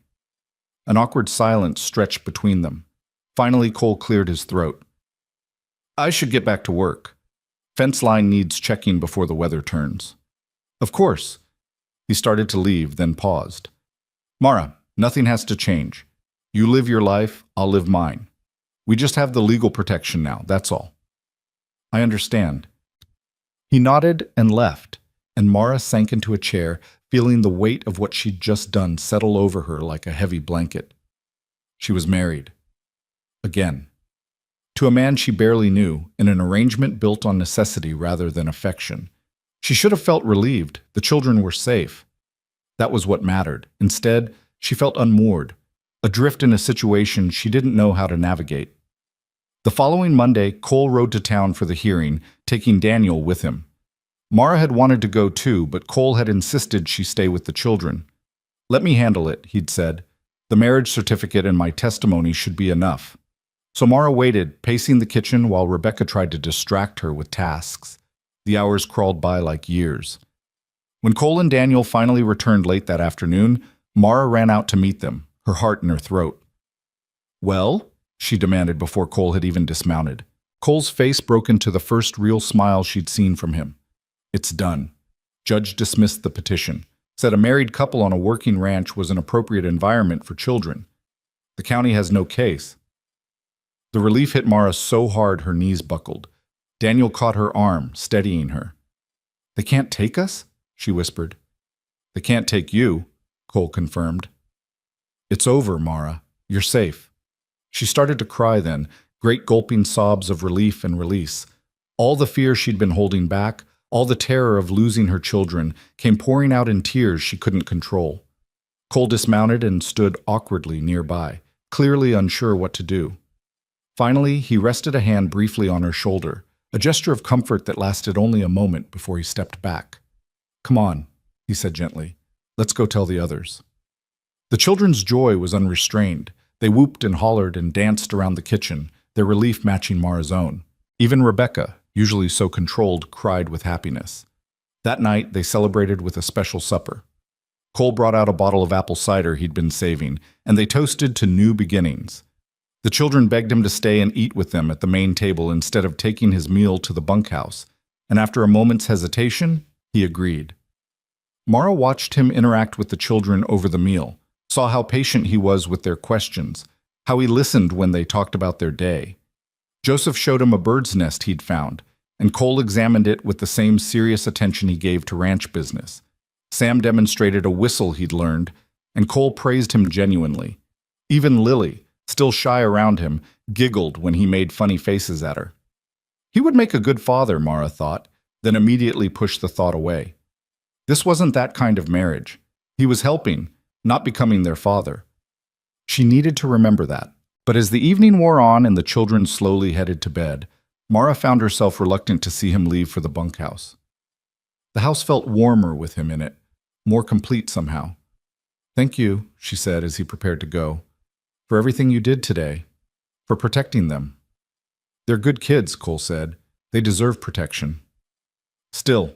An awkward silence stretched between them. Finally, Cole cleared his throat. I should get back to work. Fence line needs checking before the weather turns. Of course. He started to leave, then paused. Mara, nothing has to change. You live your life, I'll live mine. We just have the legal protection now, that's all. I understand. He nodded and left, and Mara sank into a chair, feeling the weight of what she'd just done settle over her like a heavy blanket. She was married. Again. To a man she barely knew, in an arrangement built on necessity rather than affection. She should have felt relieved. The children were safe. That was what mattered. Instead, she felt unmoored, adrift in a situation she didn't know how to navigate. The following Monday, Cole rode to town for the hearing, taking Daniel with him. Mara had wanted to go too, but Cole had insisted she stay with the children. Let me handle it, he'd said. The marriage certificate and my testimony should be enough. So Mara waited, pacing the kitchen while Rebecca tried to distract her with tasks. The hours crawled by like years. When Cole and Daniel finally returned late that afternoon, Mara ran out to meet them, her heart in her throat. Well? She demanded before Cole had even dismounted. Cole's face broke into the first real smile she'd seen from him. It's done. Judge dismissed the petition, said a married couple on a working ranch was an appropriate environment for children. The county has no case. The relief hit Mara so hard her knees buckled. Daniel caught her arm, steadying her. They can't take us? She whispered. They can't take you, Cole confirmed. It's over, Mara. You're safe. She started to cry then, great gulping sobs of relief and release. All the fear she'd been holding back, all the terror of losing her children, came pouring out in tears she couldn't control. Cole dismounted and stood awkwardly nearby, clearly unsure what to do. Finally, he rested a hand briefly on her shoulder, a gesture of comfort that lasted only a moment before he stepped back. Come on, he said gently. Let's go tell the others. The children's joy was unrestrained. They whooped and hollered and danced around the kitchen, their relief matching Mara's own. Even Rebecca, usually so controlled, cried with happiness. That night, they celebrated with a special supper. Cole brought out a bottle of apple cider he'd been saving, and they toasted to new beginnings. The children begged him to stay and eat with them at the main table instead of taking his meal to the bunkhouse, and after a moment's hesitation, he agreed. Mara watched him interact with the children over the meal, saw how patient he was with their questions, how he listened when they talked about their day. Joseph showed him a bird's nest he'd found, and Cole examined it with the same serious attention he gave to ranch business. Sam demonstrated a whistle he'd learned, and Cole praised him genuinely. Even Lily, still shy around him, giggled when he made funny faces at her. He would make a good father, Mara thought, then immediately pushed the thought away. This wasn't that kind of marriage. He was helping, not becoming their father. She needed to remember that. But as the evening wore on and the children slowly headed to bed, Mara found herself reluctant to see him leave for the bunkhouse. The house felt warmer with him in it, more complete somehow. Thank you, she said as he prepared to go, for everything you did today, for protecting them. They're good kids, Cole said. They deserve protection. Still,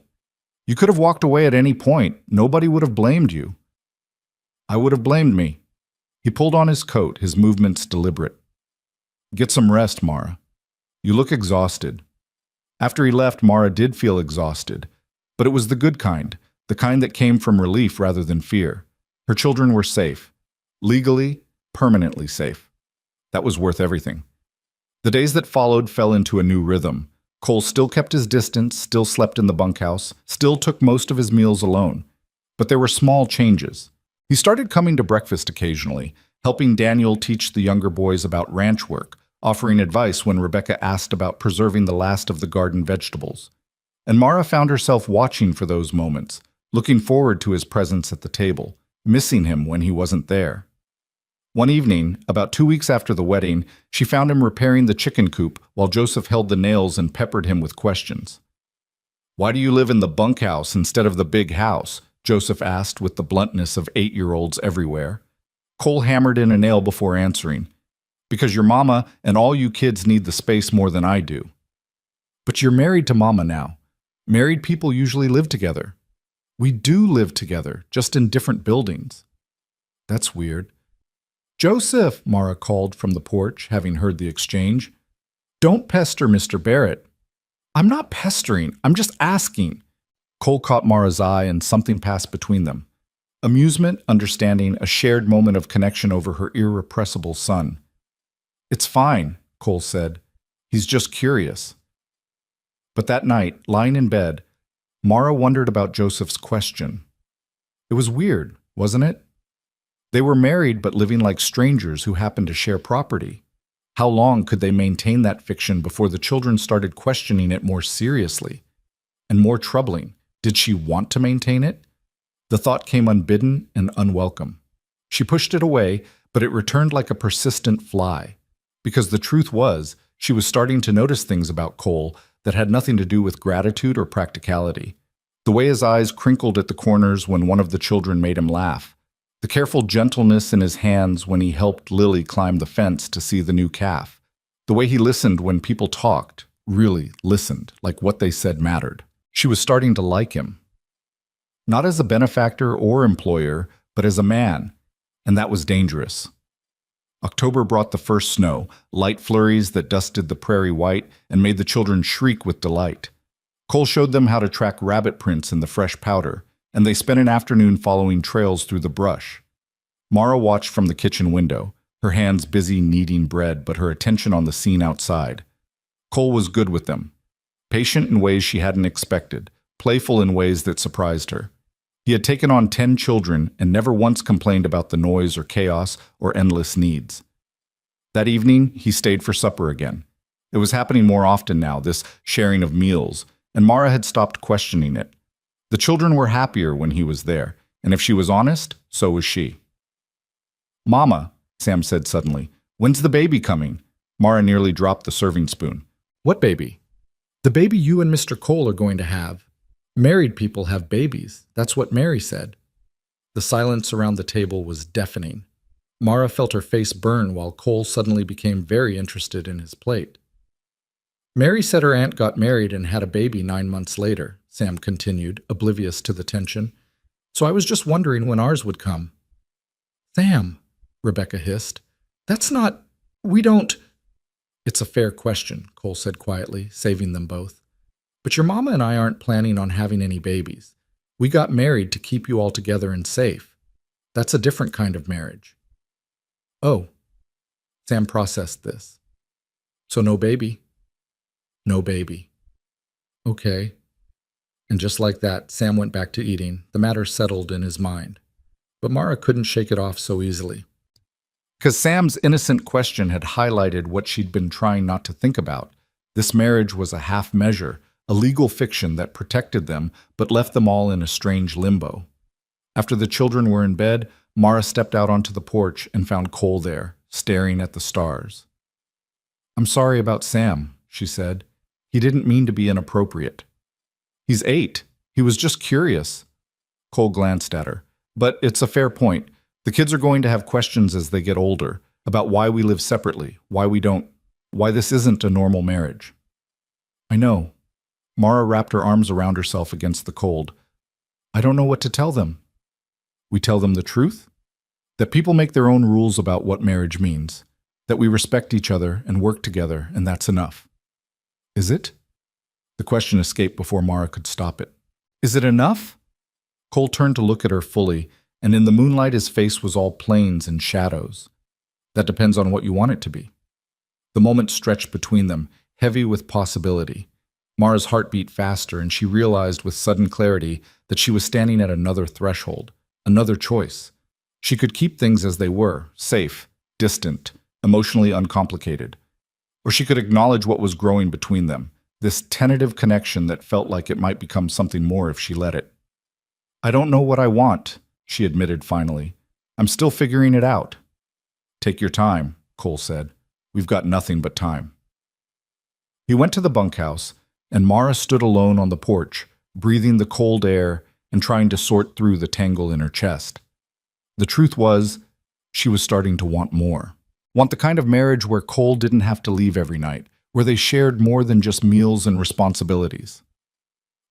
you could have walked away at any point. Nobody would have blamed you. I would have blamed me. He pulled on his coat, his movements deliberate. Get some rest, Mara. You look exhausted. After he left, Mara did feel exhausted, but it was the good kind, the kind that came from relief rather than fear. Her children were safe. Legally, permanently safe. That was worth everything. The days that followed fell into a new rhythm. Cole still kept his distance, still slept in the bunkhouse, still took most of his meals alone. But there were small changes. He started coming to breakfast occasionally, helping Daniel teach the younger boys about ranch work, offering advice when Rebecca asked about preserving the last of the garden vegetables. And Mara found herself watching for those moments, looking forward to his presence at the table, missing him when he wasn't there. One evening, about 2 weeks after the wedding, she found him repairing the chicken coop while Joseph held the nails and peppered him with questions. "Why do you live in the bunkhouse instead of the big house?" Joseph asked with the bluntness of 8-year-olds everywhere. Cole hammered in a nail before answering. "Because your mama and all you kids need the space more than I do." "But you're married to Mama now. Married people usually live together." "We do live together, just in different buildings." "That's weird." "Joseph," Mara called from the porch, having heard the exchange. "Don't pester Mr. Barrett." "I'm not pestering, I'm just asking." Cole caught Mara's eye and something passed between them. Amusement, understanding, a shared moment of connection over her irrepressible son. "It's fine," Cole said. "He's just curious." But that night, lying in bed, Mara wondered about Joseph's question. It was weird, wasn't it? They were married but living like strangers who happened to share property. How long could they maintain that fiction before the children started questioning it more seriously? And more troubling, did she want to maintain it? The thought came unbidden and unwelcome. She pushed it away, but it returned like a persistent fly. Because the truth was, she was starting to notice things about Cole that had nothing to do with gratitude or practicality. The way his eyes crinkled at the corners when one of the children made him laugh. The careful gentleness in his hands when he helped Lily climb the fence to see the new calf. The way he listened when people talked, really listened, like what they said mattered. She was starting to like him. Not as a benefactor or employer, but as a man, and that was dangerous. October brought the first snow, light flurries that dusted the prairie white and made the children shriek with delight. Cole showed them how to track rabbit prints in the fresh powder, and they spent an afternoon following trails through the brush. Mara watched from the kitchen window, her hands busy kneading bread but her attention on the scene outside. Cole was good with them, patient in ways she hadn't expected, playful in ways that surprised her. He had taken on 10 children and never once complained about the noise or chaos or endless needs. That evening, he stayed for supper again. It was happening more often now, this sharing of meals, and Mara had stopped questioning it. The children were happier when he was there, and if she was honest, so was she. "Mama," Sam said suddenly, "when's the baby coming?" Mara nearly dropped the serving spoon. "What baby?" "The baby you and Mr. Cole are going to have. Married people have babies. That's what Mary said." The silence around the table was deafening. Mara felt her face burn while Cole suddenly became very interested in his plate. "Mary said her aunt got married and had a baby 9 months later," Sam continued, oblivious to the tension. "So I was just wondering when ours would come." "Sam," Rebecca hissed, "that's not... we don't..." "It's a fair question," Cole said quietly, saving them both. "But your mama and I aren't planning on having any babies. We got married to keep you all together and safe. That's a different kind of marriage." "Oh." Sam processed this. "So no baby?" "No baby." "Okay." And just like that, Sam went back to eating, the matter settled in his mind. But Mara couldn't shake it off so easily. Because Sam's innocent question had highlighted what she'd been trying not to think about. This marriage was a half measure, a legal fiction that protected them but left them all in a strange limbo. After the children were in bed, Mara stepped out onto the porch and found Cole there, staring at the stars. "I'm sorry about Sam," she said. "He didn't mean to be inappropriate." "He's 8. He was just curious." Cole glanced at her. "But it's a fair point. The kids are going to have questions as they get older about why we live separately, why this isn't a normal marriage." "I know." Mara wrapped her arms around herself against the cold. "I don't know what to tell them." "We tell them the truth? That people make their own rules about what marriage means. That we respect each other and work together, and that's enough." "Is it?" The question escaped before Mara could stop it. "Is it enough?" Cole turned to look at her fully, and in the moonlight his face was all planes and shadows. "That depends on what you want it to be." The moment stretched between them, heavy with possibility. Mara's heart beat faster, and she realized with sudden clarity that she was standing at another threshold, another choice. She could keep things as they were, safe, distant, emotionally uncomplicated. Or she could acknowledge what was growing between them, this tentative connection that felt like it might become something more if she let it. "I don't know what I want," she admitted finally. "I'm still figuring it out." "Take your time," Cole said. "We've got nothing but time." He went to the bunkhouse, and Mara stood alone on the porch, breathing the cold air and trying to sort through the tangle in her chest. The truth was, she was starting to want more. Want the kind of marriage where Cole didn't have to leave every night, where they shared more than just meals and responsibilities.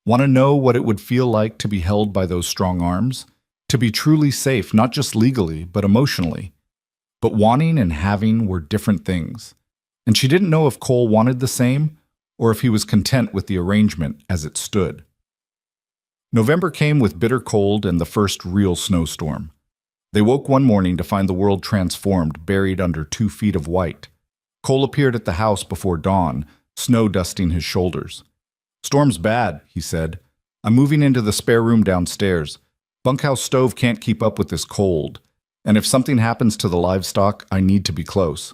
Want to know what it would feel like to be held by those strong arms? To be truly safe, not just legally, but emotionally. But wanting and having were different things. And she didn't know if Cole wanted the same, or if he was content with the arrangement as it stood. November came with bitter cold and the first real snowstorm. They woke one morning to find the world transformed, buried under 2 feet of white. Cole appeared at the house before dawn, snow dusting his shoulders. "Storm's bad," he said. "I'm moving into the spare room downstairs. Bunkhouse stove can't keep up with this cold, and if something happens to the livestock, I need to be close."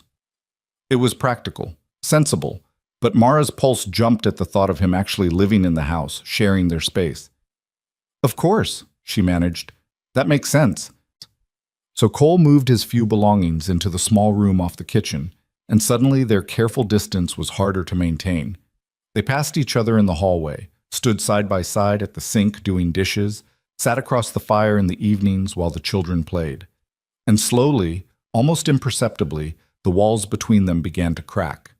It was practical, sensible, but Mara's pulse jumped at the thought of him actually living in the house, sharing their space. "Of course," she managed. "That makes sense." So Cole moved his few belongings into the small room off the kitchen, and suddenly their careful distance was harder to maintain. They passed each other in the hallway, stood side by side at the sink doing dishes, sat across the fire in the evenings while the children played. And slowly, almost imperceptibly, the walls between them began to crack.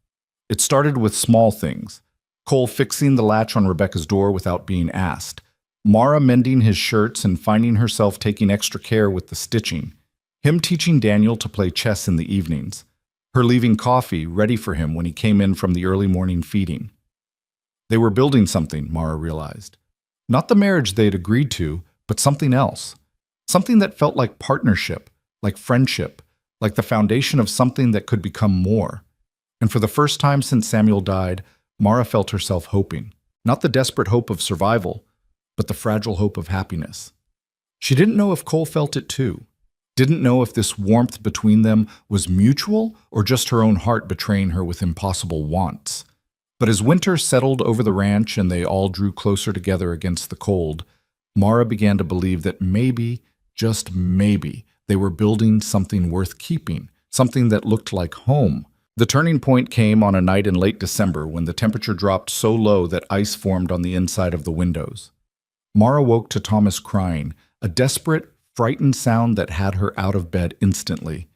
It started with small things. Cole fixing the latch on Rebecca's door without being asked. Mara mending his shirts and finding herself taking extra care with the stitching. Him teaching Daniel to play chess in the evenings. Her leaving coffee ready for him when he came in from the early morning feeding. They were building something, Mara realized. Not the marriage they'd agreed to, but something else. Something that felt like partnership, like friendship, like the foundation of something that could become more. And for the first time since Samuel died, Mara felt herself hoping. Not the desperate hope of survival, but the fragile hope of happiness. She didn't know if Cole felt it too. Didn't know if this warmth between them was mutual or just her own heart betraying her with impossible wants. But as winter settled over the ranch and they all drew closer together against the cold, Mara began to believe that maybe, just maybe, they were building something worth keeping, something that looked like home. The turning point came on a night in late December when the temperature dropped so low that ice formed on the inside of the windows. Mara woke to Thomas crying, a desperate, frightened sound that had her out of bed instantly.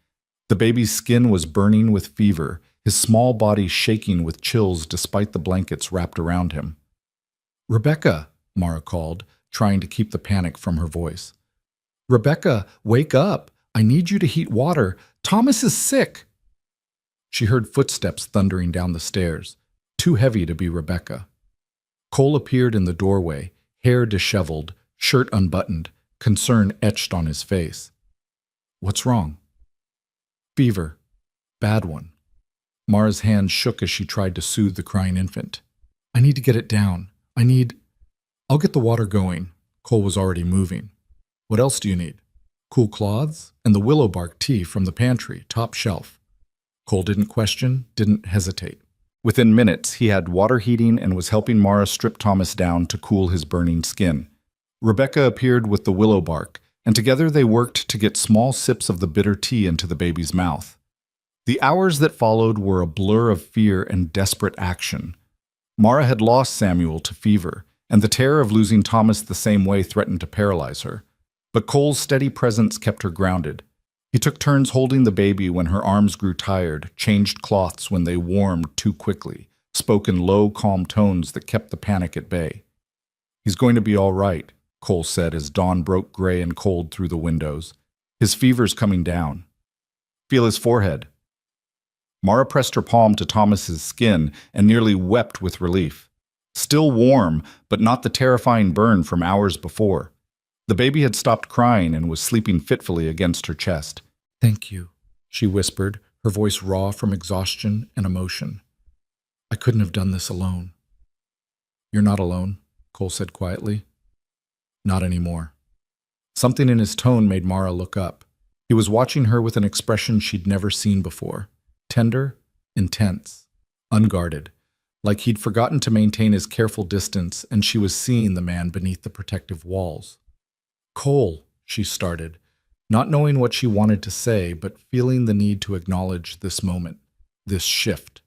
The baby's skin was burning with fever, his small body shaking with chills despite the blankets wrapped around him. "Rebecca," Mara called, trying to keep the panic from her voice. "Rebecca, wake up! I need you to heat water. Thomas is sick!" She heard footsteps thundering down the stairs, too heavy to be Rebecca. Cole appeared in the doorway, hair disheveled, shirt unbuttoned, concern etched on his face. "What's wrong?" "Fever. Bad one." Mara's hands shook as she tried to soothe the crying infant. "I need to get it down. I'll get the water going." Cole was already moving. "What else do you need?" "Cool cloths and the willow bark tea from the pantry, top shelf." Cole didn't question, didn't hesitate. Within minutes, he had water heating and was helping Mara strip Thomas down to cool his burning skin. Rebecca appeared with the willow bark, and together they worked to get small sips of the bitter tea into the baby's mouth. The hours that followed were a blur of fear and desperate action. Mara had lost Samuel to fever, and the terror of losing Thomas the same way threatened to paralyze her. But Cole's steady presence kept her grounded. He took turns holding the baby when her arms grew tired, changed cloths when they warmed too quickly, spoke in low, calm tones that kept the panic at bay. "He's going to be all right," Cole said as dawn broke gray and cold through the windows. "His fever's coming down. Feel his forehead." Mara pressed her palm to Thomas's skin and nearly wept with relief. Still warm, but not the terrifying burn from hours before. The baby had stopped crying and was sleeping fitfully against her chest. "Thank you," she whispered, her voice raw from exhaustion and emotion. "I couldn't have done this alone." "You're not alone," Cole said quietly. "Not anymore." Something in his tone made Mara look up. He was watching her with an expression she'd never seen before. Tender, intense, unguarded, like he'd forgotten to maintain his careful distance and she was seeing the man beneath the protective walls. "Cole," she started, not knowing what she wanted to say, but feeling the need to acknowledge this moment, this shift.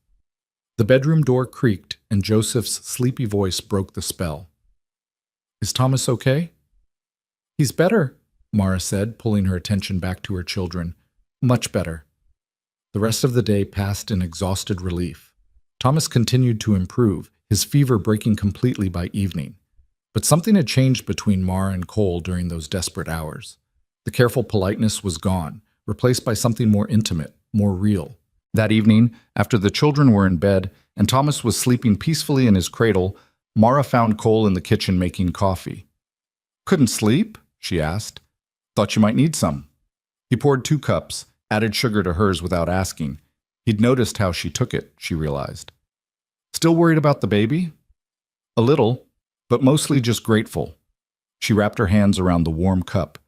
The bedroom door creaked and Joseph's sleepy voice broke the spell. "Is Thomas okay?" "He's better," Mara said, pulling her attention back to her children. "Much better." The rest of the day passed in exhausted relief. Thomas continued to improve, his fever breaking completely by evening. But something had changed between Mara and Cole during those desperate hours. The careful politeness was gone, replaced by something more intimate, more real. That evening, after the children were in bed and Thomas was sleeping peacefully in his cradle, Mara found Cole in the kitchen making coffee. Couldn't sleep? She asked. Thought you might need some. He poured 2 cups, added sugar to hers without asking. He'd noticed how she took it, she realized. Still worried about the baby? A little, but mostly just grateful. She wrapped her hands around the warm cup.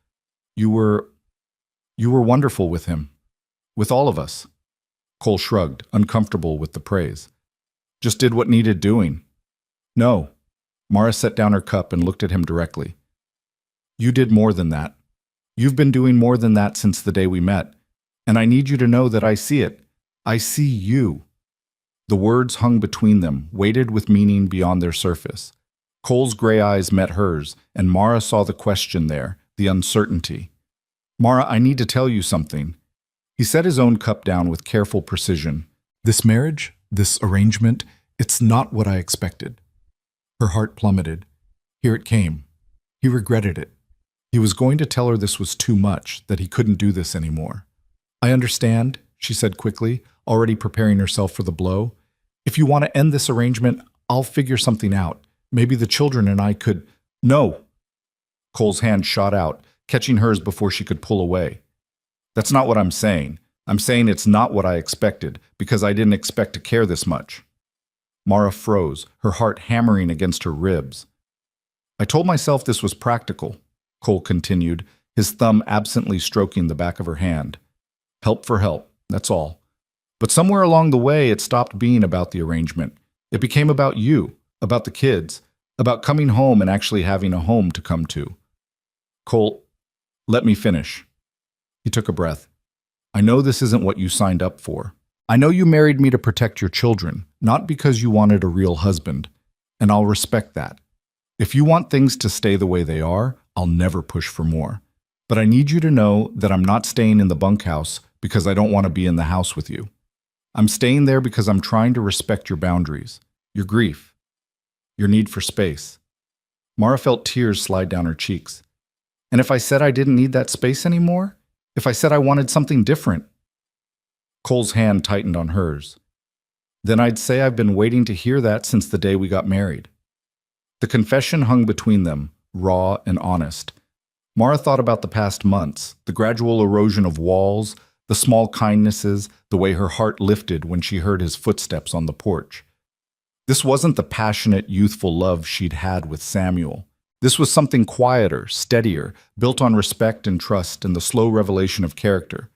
You were wonderful with him. With all of us. Cole shrugged, uncomfortable with the praise. Just did what needed doing. No. Mara set down her cup and looked at him directly. You did more than that. You've been doing more than that since the day we met, and I need you to know that I see it. I see you. The words hung between them, weighted with meaning beyond their surface. Cole's gray eyes met hers, and Mara saw the question there, the uncertainty. Mara, I need to tell you something. He set his own cup down with careful precision. This marriage, this arrangement, it's not what I expected. Her heart plummeted. Here it came. He regretted it. He was going to tell her this was too much, that he couldn't do this anymore. I understand, she said quickly, already preparing herself for the blow. If you want to end this arrangement, I'll figure something out. Maybe the children and I could… No! Cole's hand shot out, catching hers before she could pull away. That's not what I'm saying. I'm saying it's not what I expected, because I didn't expect to care this much. Mara froze, her heart hammering against her ribs. I told myself this was practical, Cole continued, his thumb absently stroking the back of her hand. Help for help, that's all. But somewhere along the way, it stopped being about the arrangement. It became about you, about the kids, about coming home and actually having a home to come to. Cole, let me finish. He took a breath. I know this isn't what you signed up for. I know you married me to protect your children, not because you wanted a real husband, and I'll respect that. If you want things to stay the way they are, I'll never push for more. But I need you to know that I'm not staying in the bunkhouse because I don't want to be in the house with you. I'm staying there because I'm trying to respect your boundaries, your grief, your need for space. Mara felt tears slide down her cheeks. And if I said I didn't need that space anymore? If I said I wanted something different? Cole's hand tightened on hers. Then I'd say I've been waiting to hear that since the day we got married. The confession hung between them, raw and honest. Mara thought about the past months, the gradual erosion of walls, the small kindnesses, the way her heart lifted when she heard his footsteps on the porch. This wasn't the passionate, youthful love she'd had with Samuel. This was something quieter, steadier, built on respect and trust and the slow revelation of character.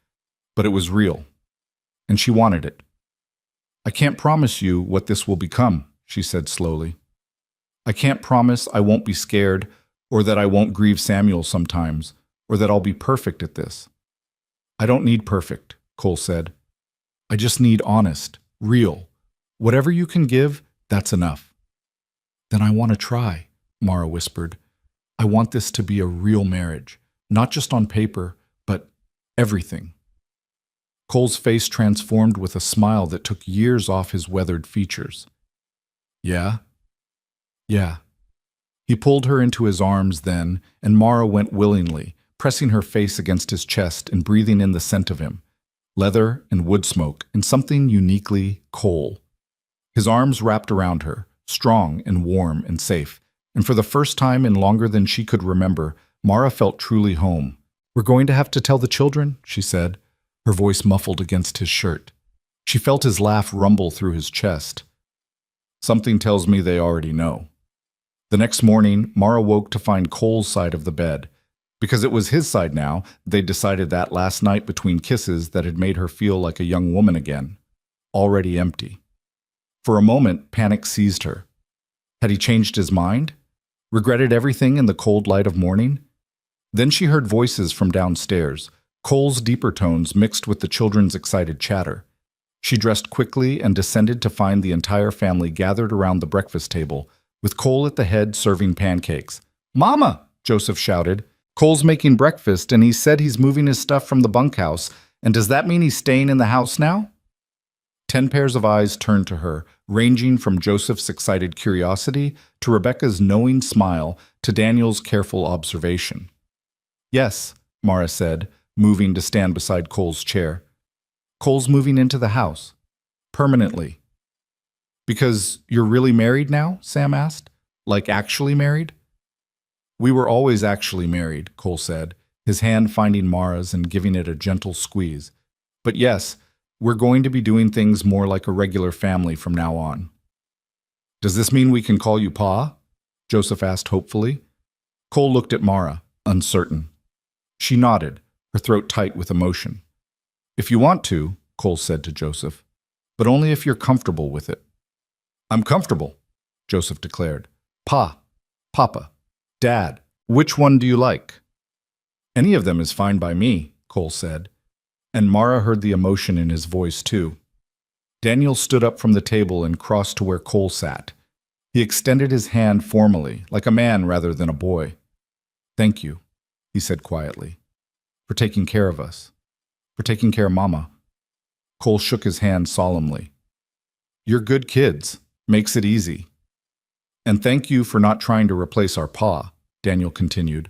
But it was real, and she wanted it. I can't promise you what this will become, she said slowly. I can't promise I won't be scared, or that I won't grieve Samuel sometimes, or that I'll be perfect at this. I don't need perfect, Cole said. I just need honest, real. Whatever you can give, that's enough. Then I want to try, Mara whispered. I want this to be a real marriage, not just on paper, but everything. Cole's face transformed with a smile that took years off his weathered features. Yeah? Yeah. He pulled her into his arms then, and Mara went willingly, pressing her face against his chest and breathing in the scent of him, leather and wood smoke, and something uniquely Cole. His arms wrapped around her, strong and warm and safe, and for the first time in longer than she could remember, Mara felt truly home. We're going to have to tell the children, she said, her voice muffled against his shirt. She felt his laugh rumble through his chest. Something tells me they already know. The next morning, Mara woke to find Cole's side of the bed. Because it was his side now, they'd decided that last night between kisses that had made her feel like a young woman again. Already empty. For a moment, panic seized her. Had he changed his mind? Regretted everything in the cold light of morning? Then she heard voices from downstairs, Cole's deeper tones mixed with the children's excited chatter. She dressed quickly and descended to find the entire family gathered around the breakfast table, with Cole at the head serving pancakes. Mama! Joseph shouted. Cole's making breakfast, and he said he's moving his stuff from the bunkhouse, and does that mean he's staying in the house now? 10 pairs of eyes turned to her, ranging from Joseph's excited curiosity to Rebecca's knowing smile to Daniel's careful observation. Yes, Mara said, moving to stand beside Cole's chair. Cole's moving into the house. Permanently. Because you're really married now? Sam asked. Like actually married? We were always actually married, Cole said, his hand finding Mara's and giving it a gentle squeeze. But yes, we're going to be doing things more like a regular family from now on. Does this mean we can call you Pa? Joseph asked hopefully. Cole looked at Mara, uncertain. She nodded, her throat tight with emotion. If you want to, Cole said to Joseph, but only if you're comfortable with it. I'm comfortable, Joseph declared. Pa, Papa, Dad, which one do you like? Any of them is fine by me, Cole said, and Mara heard the emotion in his voice too. Daniel stood up from the table and crossed to where Cole sat. He extended his hand formally, like a man rather than a boy. Thank you, he said quietly, for taking care of us, for taking care of Mama. Cole shook his hand solemnly. You're good kids. Makes it easy. And thank you for not trying to replace our Pa, Daniel continued,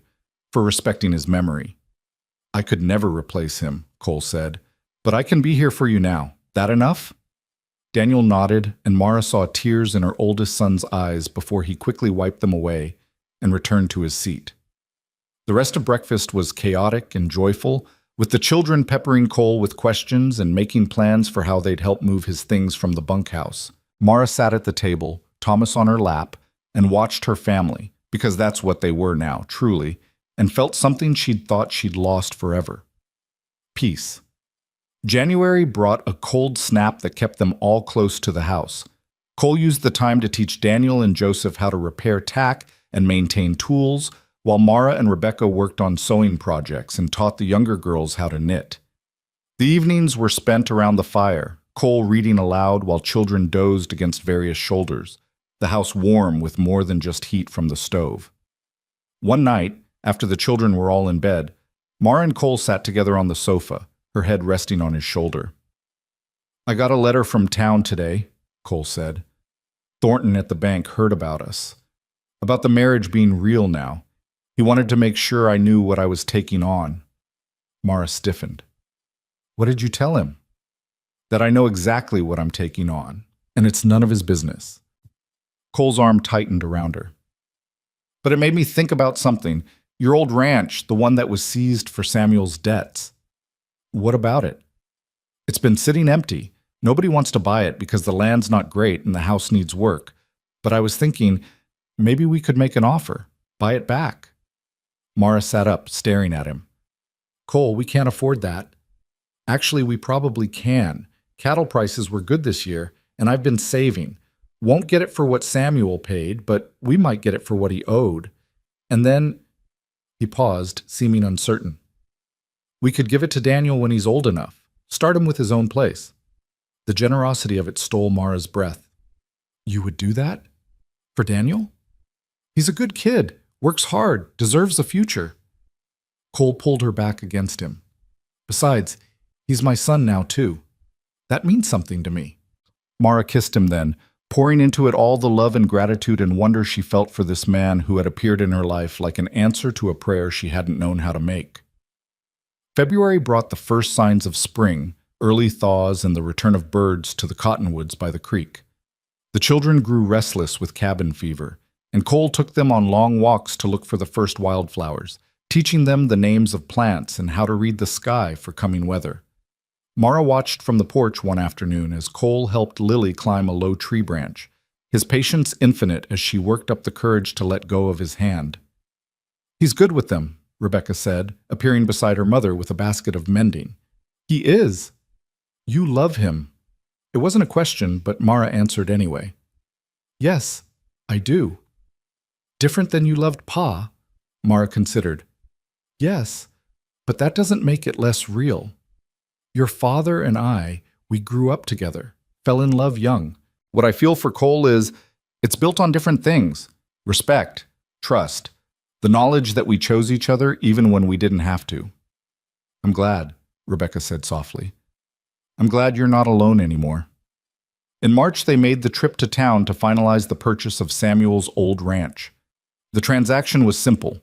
for respecting his memory. I could never replace him, Cole said, but I can be here for you now. That enough? Daniel nodded, and Mara saw tears in her oldest son's eyes before he quickly wiped them away and returned to his seat. The rest of breakfast was chaotic and joyful, with the children peppering Cole with questions and making plans for how they'd help move his things from the bunkhouse. Mara sat at the table, Thomas on her lap, and watched her family, because that's what they were now, truly, and felt something she'd thought she'd lost forever. Peace. January brought a cold snap that kept them all close to the house. Cole used the time to teach Daniel and Joseph how to repair tack and maintain tools, while Mara and Rebecca worked on sewing projects and taught the younger girls how to knit. The evenings were spent around the fire, Cole reading aloud while children dozed against various shoulders, the house warm with more than just heat from the stove. One night, after the children were all in bed, Mara and Cole sat together on the sofa, her head resting on his shoulder. I got a letter from town today, Cole said. Thornton at the bank heard about us. About the marriage being real now. He wanted to make sure I knew what I was taking on. Mara stiffened. What did you tell him? That I know exactly what I'm taking on, and it's none of his business. Cole's arm tightened around her. But it made me think about something. Your old ranch, the one that was seized for Samuel's debts. What about it? It's been sitting empty. Nobody wants to buy it because the land's not great and the house needs work. But I was thinking, maybe we could make an offer. Buy it back. Mara sat up, staring at him. Cole, we can't afford that. Actually, we probably can. Cattle prices were good this year, and I've been saving. Won't get it for what Samuel paid, but we might get it for what he owed. And then, he paused, seeming uncertain. We could give it to Daniel when he's old enough. Start him with his own place. The generosity of it stole Mara's breath. You would do that? For Daniel? He's a good kid, works hard, deserves a future. Cole pulled her back against him. Besides, he's my son now too. That means something to me. Mara kissed him then, pouring into it all the love and gratitude and wonder she felt for this man who had appeared in her life like an answer to a prayer she hadn't known how to make. February brought the first signs of spring, early thaws, and the return of birds to the cottonwoods by the creek. The children grew restless with cabin fever, and Cole took them on long walks to look for the first wildflowers, teaching them the names of plants and how to read the sky for coming weather. Mara watched from the porch one afternoon as Cole helped Lily climb a low tree branch, his patience infinite as she worked up the courage to let go of his hand. He's good with them, Rebecca said, appearing beside her mother with a basket of mending. He is. You love him. It wasn't a question, but Mara answered anyway. Yes, I do. Different than you loved Pa? Mara considered. Yes, but that doesn't make it less real. Your father and I, we grew up together, fell in love young. What I feel for Cole is, it's built on different things. Respect, trust, the knowledge that we chose each other even when we didn't have to. I'm glad, Rebecca said softly. I'm glad you're not alone anymore. In March, they made the trip to town to finalize the purchase of Samuel's old ranch. The transaction was simple.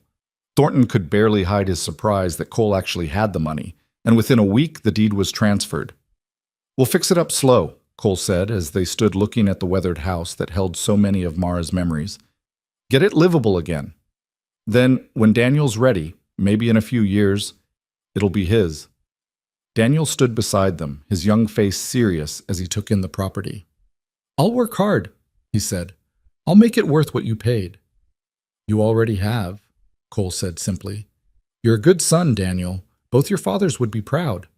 Thornton could barely hide his surprise that Cole actually had the money, and within a week the deed was transferred. We'll fix it up slow, Cole said as they stood looking at the weathered house that held so many of Mara's memories. Get it livable again. Then, when Daniel's ready, maybe in a few years, it'll be his. Daniel stood beside them, his young face serious as he took in the property. "I'll work hard," he said. "I'll make it worth what you paid." "You already have," Cole said simply. "You're a good son, Daniel. Both your fathers would be proud."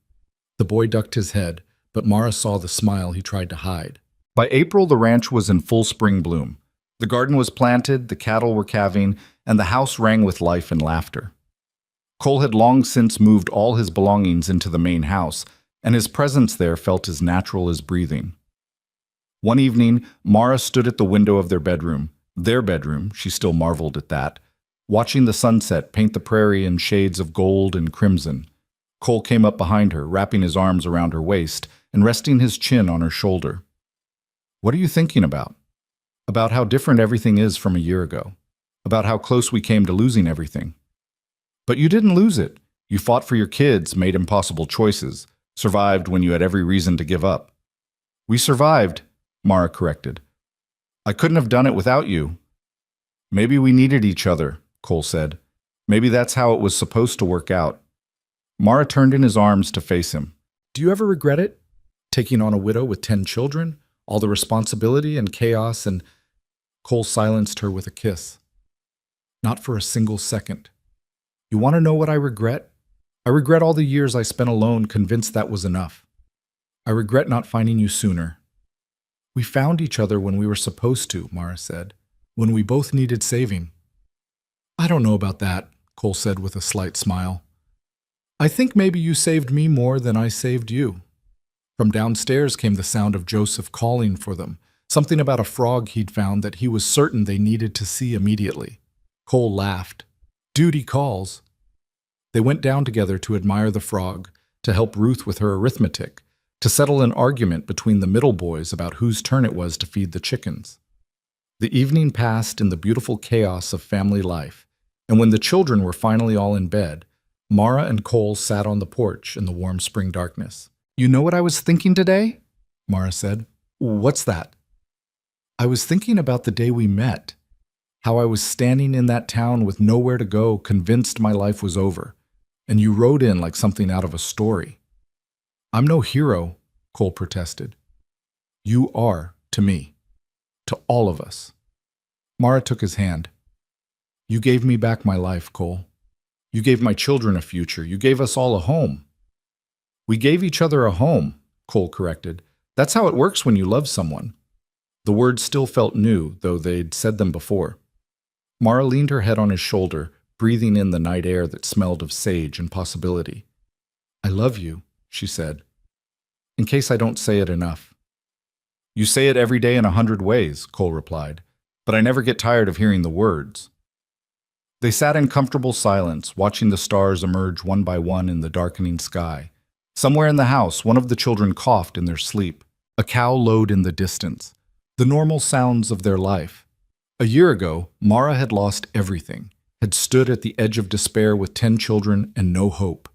The boy ducked his head, but Mara saw the smile he tried to hide. By April, the ranch was in full spring bloom. The garden was planted, the cattle were calving, and the house rang with life and laughter. Cole had long since moved all his belongings into the main house, and his presence there felt as natural as breathing. One evening, Mara stood at the window of their bedroom, she still marveled at that, watching the sunset paint the prairie in shades of gold and crimson. Cole came up behind her, wrapping his arms around her waist and resting his chin on her shoulder. "What are you thinking about?" "About how different everything is from a year ago. About how close we came to losing everything." "But you didn't lose it. You fought for your kids, made impossible choices, survived when you had every reason to give up." "We survived," Mara corrected. "I couldn't have done it without you." "Maybe we needed each other," Cole said. "Maybe that's how it was supposed to work out." Mara turned in his arms to face him. "Do you ever regret it? Taking on a widow with 10 children? All the responsibility and chaos and—" Cole silenced her with a kiss. "Not for a single second. You want to know what I regret? I regret all the years I spent alone, convinced that was enough. I regret not finding you sooner." "We found each other when we were supposed to," Mara said, "when we both needed saving." "I don't know about that," Cole said with a slight smile. "I think maybe you saved me more than I saved you." From downstairs came the sound of Joseph calling for them, something about a frog he'd found that he was certain they needed to see immediately. Cole laughed. "Duty calls." They went down together to admire the frog, to help Ruth with her arithmetic, to settle an argument between the middle boys about whose turn it was to feed the chickens. The evening passed in the beautiful chaos of family life, and when the children were finally all in bed, Mara and Cole sat on the porch in the warm spring darkness. "You know what I was thinking today?" Mara said. "What's that?" "I was thinking about the day we met, how I was standing in that town with nowhere to go, convinced my life was over, and you rode in like something out of a story." "I'm no hero," Cole protested. "You are, to me. To all of us." Mara took his hand. "You gave me back my life, Cole. You gave my children a future. You gave us all a home." "We gave each other a home," Cole corrected. "That's how it works when you love someone." The words still felt new, though they'd said them before. Mara leaned her head on his shoulder, breathing in the night air that smelled of sage and possibility. "I love you," she said. "In case I don't say it enough." "You say it every day in 100 ways," Cole replied, "but I never get tired of hearing the words." They sat in comfortable silence, watching the stars emerge one by one in the darkening sky. Somewhere in the house, one of the children coughed in their sleep. A cow lowed in the distance. The normal sounds of their life. A year ago, Mara had lost everything, had stood at the edge of despair with 10 children and no hope.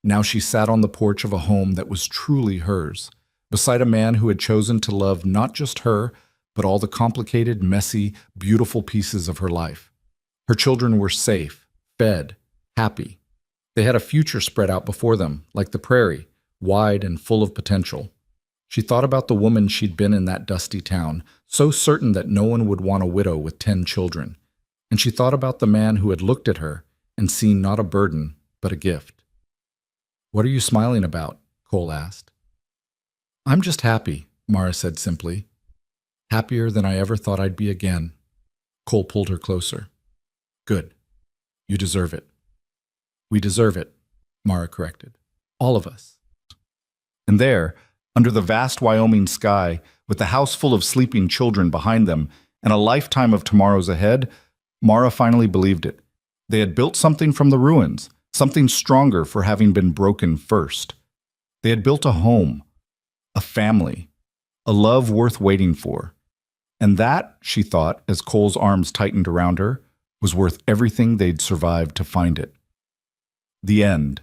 Now she sat on the porch of a home that was truly hers, beside a man who had chosen to love not just her, but all the complicated, messy, beautiful pieces of her life. Her children were safe, fed, happy. They had a future spread out before them, like the prairie, wide and full of potential. She thought about the woman she'd been in that dusty town, so certain that no one would want a widow with 10 children. And she thought about the man who had looked at her and seen not a burden, but a gift. "What are you smiling about?" Cole asked. "I'm just happy," Mara said simply. "Happier than I ever thought I'd be again." Cole pulled her closer. "Good. You deserve it." "We deserve it," Mara corrected. "All of us." And there, under the vast Wyoming sky, with the house full of sleeping children behind them and a lifetime of tomorrows ahead, Mara finally believed it. They had built something from the ruins, something stronger for having been broken first. They had built a home, a family, a love worth waiting for. And that, she thought, as Cole's arms tightened around her, was worth everything they'd survived to find it. The end.